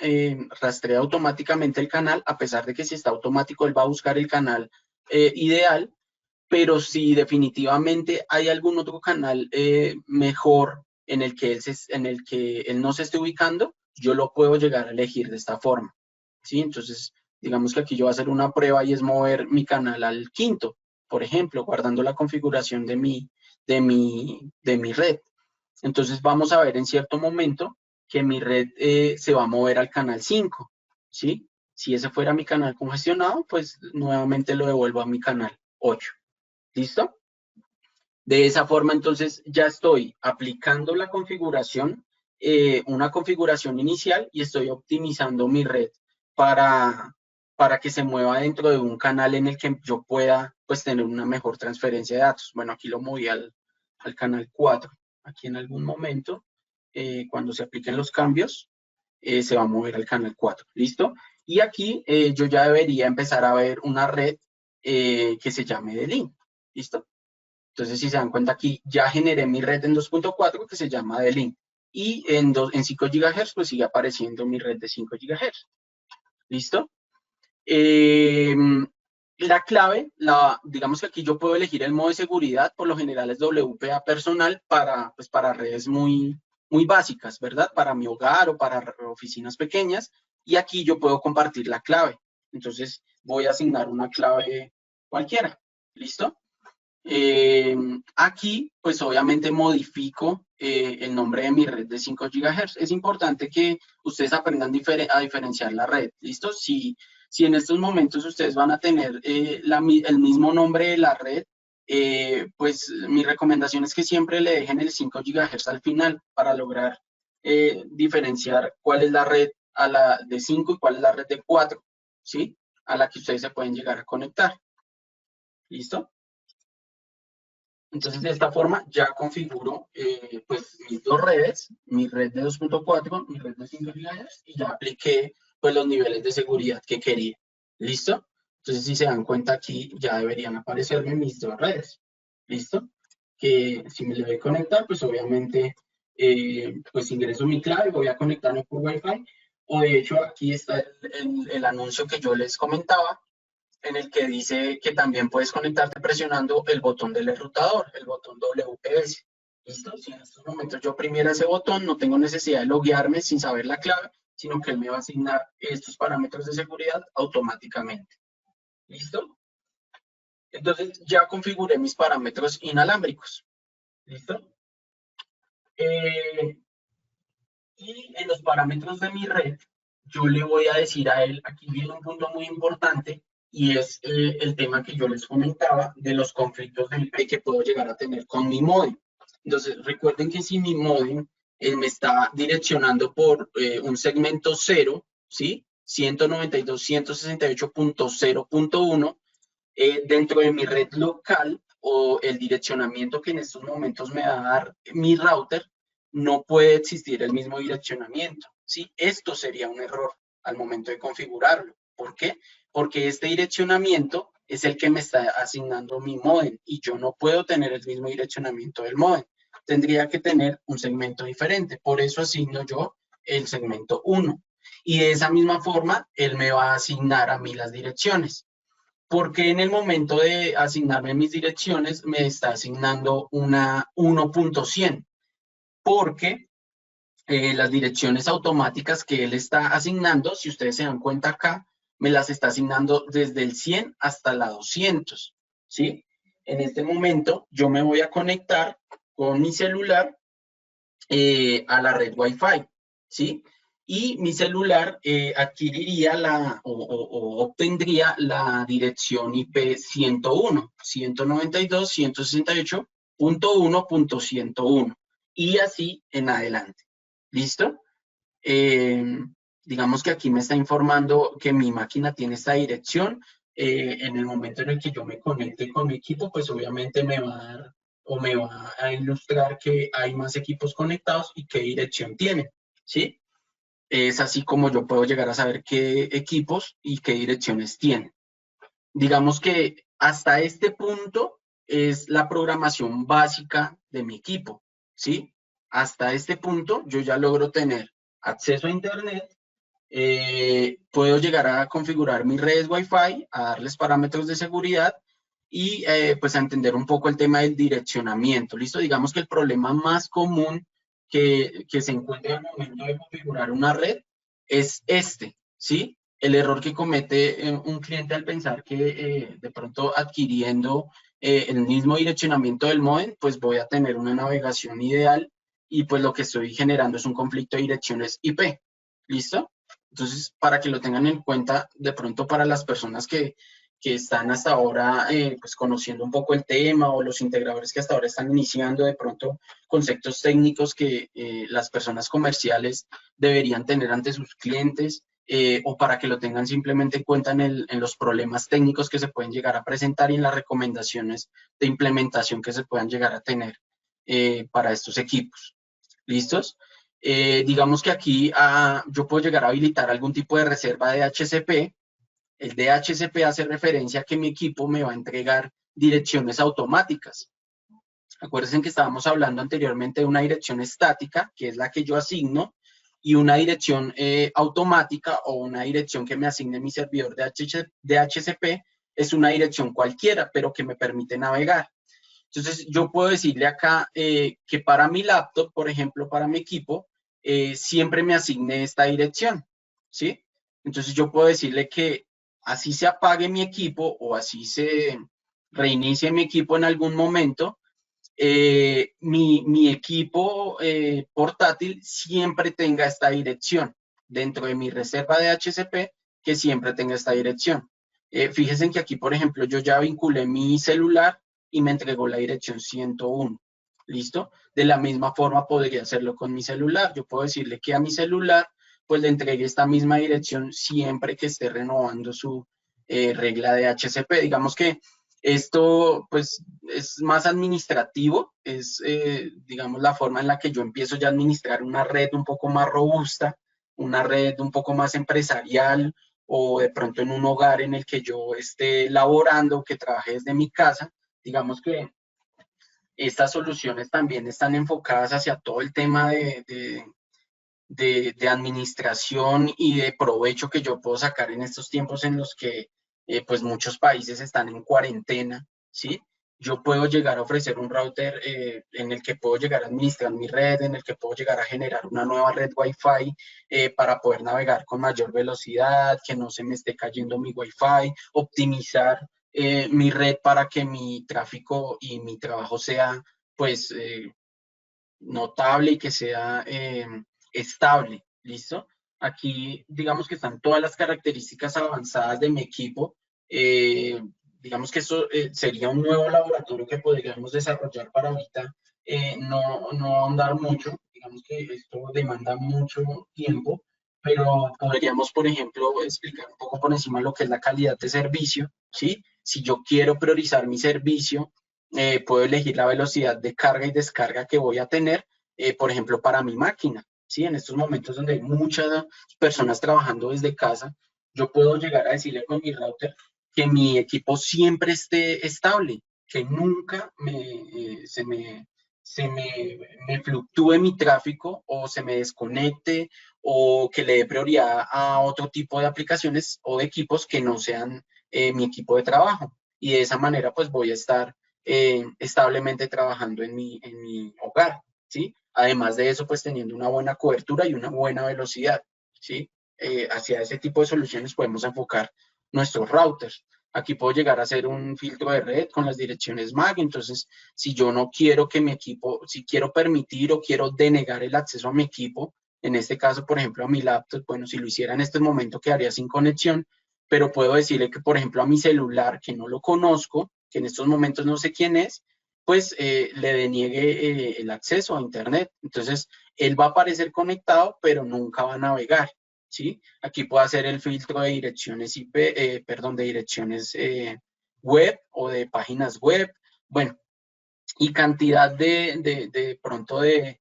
Speaker 1: rastree automáticamente el canal, a pesar de que si está automático, él va a buscar el canal ideal, pero si definitivamente hay algún otro canal mejor en el que él no se esté ubicando, yo lo puedo llegar a elegir de esta forma, ¿sí? Entonces, digamos que aquí yo voy a hacer una prueba y es mover mi canal al quinto, por ejemplo, guardando la configuración de mi red. Entonces, vamos a ver en cierto momento que mi red se va a mover al canal 5, ¿sí? Si ese fuera mi canal congestionado, pues nuevamente lo devuelvo a mi canal 8. ¿Listo? De esa forma, entonces, ya estoy aplicando la configuración, una configuración inicial, y estoy optimizando mi red para, para que se mueva dentro de un canal en el que yo pueda, pues, tener una mejor transferencia de datos. Bueno, aquí lo moví al canal 4. Aquí en algún momento, cuando se apliquen los cambios, se va a mover al canal 4. ¿Listo? Y aquí yo ya debería empezar a ver una red que se llame D-Link. ¿Listo? Entonces, si se dan cuenta aquí, ya generé mi red en 2.4 que se llama D-Link. Y en 5 GHz, pues sigue apareciendo mi red de 5 GHz. ¿Listo? La clave, digamos que aquí yo puedo elegir el modo de seguridad, por lo general es WPA personal pues para redes muy, muy básicas, ¿verdad? Para mi hogar o para oficinas pequeñas. Y aquí yo puedo compartir la clave. Entonces, voy a asignar una clave cualquiera. ¿Listo? Aquí, pues obviamente modifico el nombre de mi red de 5 GHz. Es importante que ustedes aprendan a diferenciar la red, ¿listo? Si en estos momentos ustedes van a tener el mismo nombre de la red, pues mi recomendación es que siempre le dejen el 5 GHz al final para lograr diferenciar cuál es la red de 5 y cuál es la red de 4, ¿sí? A la que ustedes se pueden llegar a conectar. ¿Listo? Entonces, de esta forma ya configuro pues mis dos redes, mi red de 2.4, mi red de 5 GHz, y ya apliqué pues los niveles de seguridad que quería. ¿Listo? Entonces, si se dan cuenta aquí, ya deberían aparecerme mis dos redes. ¿Listo? Que si me le voy a conectar, pues obviamente pues ingreso mi clave, voy a conectarme por Wi-Fi, o de hecho aquí está el anuncio que yo les comentaba, en el que dice que también puedes conectarte presionando el botón del enrutador, el botón WPS. ¿Listo? Si en estos momentos yo oprimiera ese botón, no tengo necesidad de loguearme sin saber la clave, sino que él me va a asignar estos parámetros de seguridad automáticamente. ¿Listo? Entonces ya configuré mis parámetros inalámbricos. ¿Listo? Y en los parámetros de mi red, yo le voy a decir a él, aquí viene un punto muy importante, y es el tema que yo les comentaba de los conflictos de IP que puedo llegar a tener con mi módem. Entonces, recuerden que si mi módem me está direccionando por un segmento 0, ¿sí? 192.168.0.1, dentro de mi red local, o el direccionamiento que en estos momentos me va a dar mi router, no puede existir el mismo direccionamiento, ¿sí? Esto sería un error al momento de configurarlo. ¿Por qué? Porque este direccionamiento es el que me está asignando mi módem, y yo no puedo tener el mismo direccionamiento del módem. Tendría que tener un segmento diferente. Por eso asigno yo el segmento 1. Y de esa misma forma, él me va a asignar a mí las direcciones. Porque en el momento de asignarme mis direcciones me está asignando una 1.100? Porque las direcciones automáticas que él está asignando, si ustedes se dan cuenta acá, me las está asignando desde el 100 hasta la 200, ¿sí? En este momento yo me voy a conectar con mi celular a la red Wi-Fi, ¿sí? Y mi celular adquiriría o obtendría la dirección IP 101, 192, 168.1.101 y así en adelante. ¿Listo? Eh, digamos que aquí me está informando que mi máquina tiene esta dirección. En el momento en el que yo me conecte con mi equipo, pues obviamente me va a dar o me va a ilustrar que hay más equipos conectados y qué dirección tienen, ¿sí? Es así como yo puedo llegar a saber qué equipos y qué direcciones tienen. Digamos que hasta este punto es la programación básica de mi equipo, ¿sí? Hasta este punto yo ya logro tener acceso a Internet, puedo llegar a configurar mis redes Wi-Fi, a darles parámetros de seguridad y pues a entender un poco el tema del direccionamiento. ¿Listo? Digamos que el problema más común que se encuentra al momento de configurar una red es este, ¿sí? El error que comete un cliente al pensar que de pronto adquiriendo el mismo direccionamiento del módem, pues voy a tener una navegación ideal y pues lo que estoy generando es un conflicto de direcciones IP. ¿Listo? Entonces, para que lo tengan en cuenta, de pronto para las personas que están hasta ahora pues conociendo un poco el tema o los integradores que hasta ahora están iniciando de pronto conceptos técnicos que las personas comerciales deberían tener ante sus clientes o para que lo tengan simplemente en cuenta en los problemas técnicos que se pueden llegar a presentar y en las recomendaciones de implementación que se puedan llegar a tener para estos equipos. ¿Listos? Digamos que aquí yo puedo llegar a habilitar algún tipo de reserva de DHCP. El DHCP hace referencia a que mi equipo me va a entregar direcciones automáticas. Acuérdense que estábamos hablando anteriormente de una dirección estática, que es la que yo asigno, y una dirección automática o una dirección que me asigne mi servidor de DHCP es una dirección cualquiera, pero que me permite navegar. Entonces, yo puedo decirle acá que para mi laptop, por ejemplo, para mi equipo, siempre me asigne esta dirección, ¿sí? Entonces, yo puedo decirle que así se apague mi equipo o así se reinicie mi equipo en algún momento, mi equipo portátil siempre tenga esta dirección dentro de mi reserva de HCP, que siempre tenga esta dirección. Fíjense que aquí, por ejemplo, yo ya vinculé mi celular y me entregó la dirección 101. ¿Listo? De la misma forma podría hacerlo con mi celular. Yo puedo decirle que a mi celular pues le entregue esta misma dirección siempre que esté renovando su regla de HCP. Digamos que esto pues es más administrativo, es digamos la forma en la que yo empiezo ya a administrar una red un poco más robusta, una red un poco más empresarial o de pronto en un hogar en el que yo esté laborando, que trabaje desde mi casa. Digamos que estas soluciones también están enfocadas hacia todo el tema de administración y de provecho que yo puedo sacar en estos tiempos en los que pues muchos países están en cuarentena, ¿sí? Yo puedo llegar a ofrecer un router en el que puedo llegar a administrar mi red, en el que puedo llegar a generar una nueva red Wi-Fi para poder navegar con mayor velocidad, que no se me esté cayendo mi Wi-Fi, optimizar mi red para que mi tráfico y mi trabajo sea pues notable y que sea estable, ¿listo? Aquí digamos que están todas las características avanzadas de mi equipo. Eh, digamos que esto sería un nuevo laboratorio que podríamos desarrollar para ahorita no ahondar mucho. Digamos que esto demanda mucho tiempo, pero podríamos, por ejemplo, explicar un poco por encima lo que es la calidad de servicio, ¿sí? Si yo quiero priorizar mi servicio, puedo elegir la velocidad de carga y descarga que voy a tener, por ejemplo, para mi máquina. ¿Sí? En estos momentos donde hay muchas personas trabajando desde casa, yo puedo llegar a decirle con mi router que mi equipo siempre esté estable, que nunca me fluctúe mi tráfico o se me desconecte o que le dé prioridad a otro tipo de aplicaciones o de equipos que no sean mi equipo de trabajo. Y de esa manera pues voy a estar establemente trabajando en mi hogar, ¿sí? Además de eso, pues teniendo una buena cobertura y una buena velocidad, ¿sí? Hacia ese tipo de soluciones podemos enfocar nuestros routers. Aquí puedo llegar a hacer un filtro de red con las direcciones MAC, entonces si yo no quiero que mi equipo, si quiero permitir o quiero denegar el acceso a mi equipo, en este caso, por ejemplo, a mi laptop, bueno, si lo hiciera en este momento quedaría sin conexión, pero puedo decirle que, por ejemplo, a mi celular, que no lo conozco, que en estos momentos no sé quién es, pues le deniegue el acceso a Internet. Entonces, él va a aparecer conectado, pero nunca va a navegar, ¿sí? Aquí puedo hacer el filtro de direcciones IP, perdón, de direcciones web o de páginas web. Bueno, y cantidad de pronto de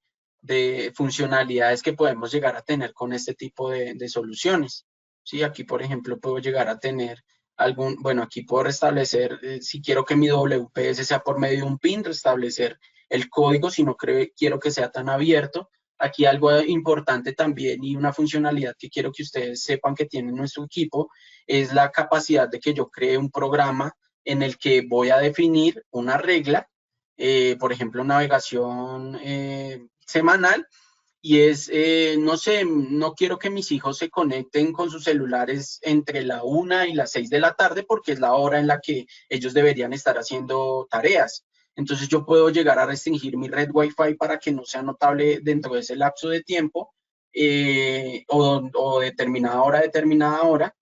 Speaker 1: funcionalidades que podemos llegar a tener con este tipo de soluciones. ¿Sí? Aquí, por ejemplo, puedo llegar a tener algún, bueno, aquí puedo restablecer, si quiero que mi WPS sea por medio de un PIN, restablecer el código, si no quiero que sea tan abierto. Aquí algo importante también y una funcionalidad que quiero que ustedes sepan que tiene nuestro equipo es la capacidad de que yo cree un programa en el que voy a definir una regla, por ejemplo, navegación semanal, y es, no sé, no quiero que mis hijos se conecten con sus celulares entre la 1 y las 6 de la tarde porque es la hora en la que ellos deberían estar haciendo tareas. Entonces yo puedo llegar a restringir mi red Wi-Fi para que no sea notable dentro de ese lapso de tiempo, o determinada hora,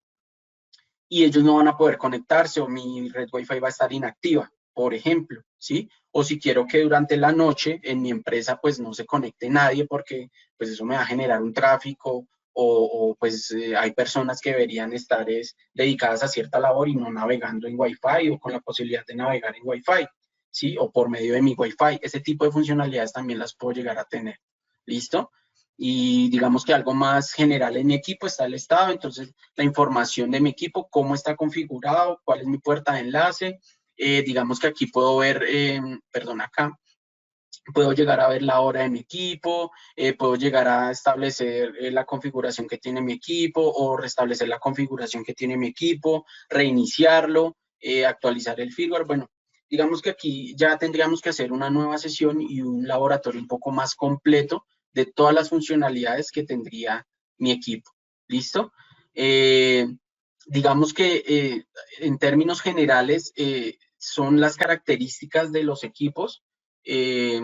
Speaker 1: y ellos no van a poder conectarse o mi red Wi-Fi va a estar inactiva, por ejemplo, ¿sí? O si quiero que durante la noche en mi empresa pues no se conecte nadie porque pues eso me va a generar un tráfico pues hay personas que deberían estar dedicadas a cierta labor y no navegando en Wi-Fi o con la posibilidad de navegar en Wi-Fi, ¿sí? O por medio de mi Wi-Fi. Ese tipo de funcionalidades también las puedo llegar a tener. ¿Listo? Y digamos que algo más general en mi equipo está el estado, entonces la información de mi equipo, cómo está configurado, cuál es mi puerta de enlace. Digamos que aquí puedo ver, perdón, acá, puedo llegar a ver la hora de mi equipo, puedo llegar a establecer la configuración que tiene mi equipo o restablecer la configuración que tiene mi equipo, reiniciarlo, actualizar el firmware. Bueno, digamos que aquí ya tendríamos que hacer una nueva sesión y un laboratorio un poco más completo de todas las funcionalidades que tendría mi equipo. ¿Listo? Digamos que en términos generales son las características de los equipos, eh,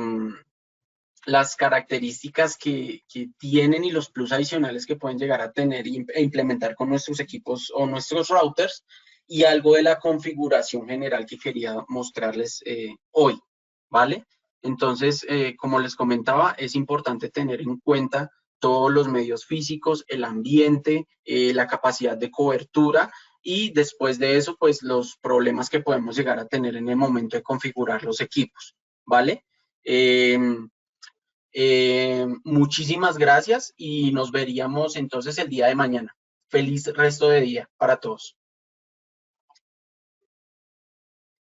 Speaker 1: las características que tienen y los plus adicionales que pueden llegar a tener e implementar con nuestros equipos o nuestros routers, y algo de la configuración general que quería mostrarles hoy, ¿vale? Entonces, como les comentaba, es importante tener en cuenta todos los medios físicos, el ambiente, la capacidad de cobertura, y después de eso, pues los problemas que podemos llegar a tener en el momento de configurar los equipos, ¿vale? Muchísimas gracias y nos veríamos entonces el día de mañana. Feliz resto de día para todos.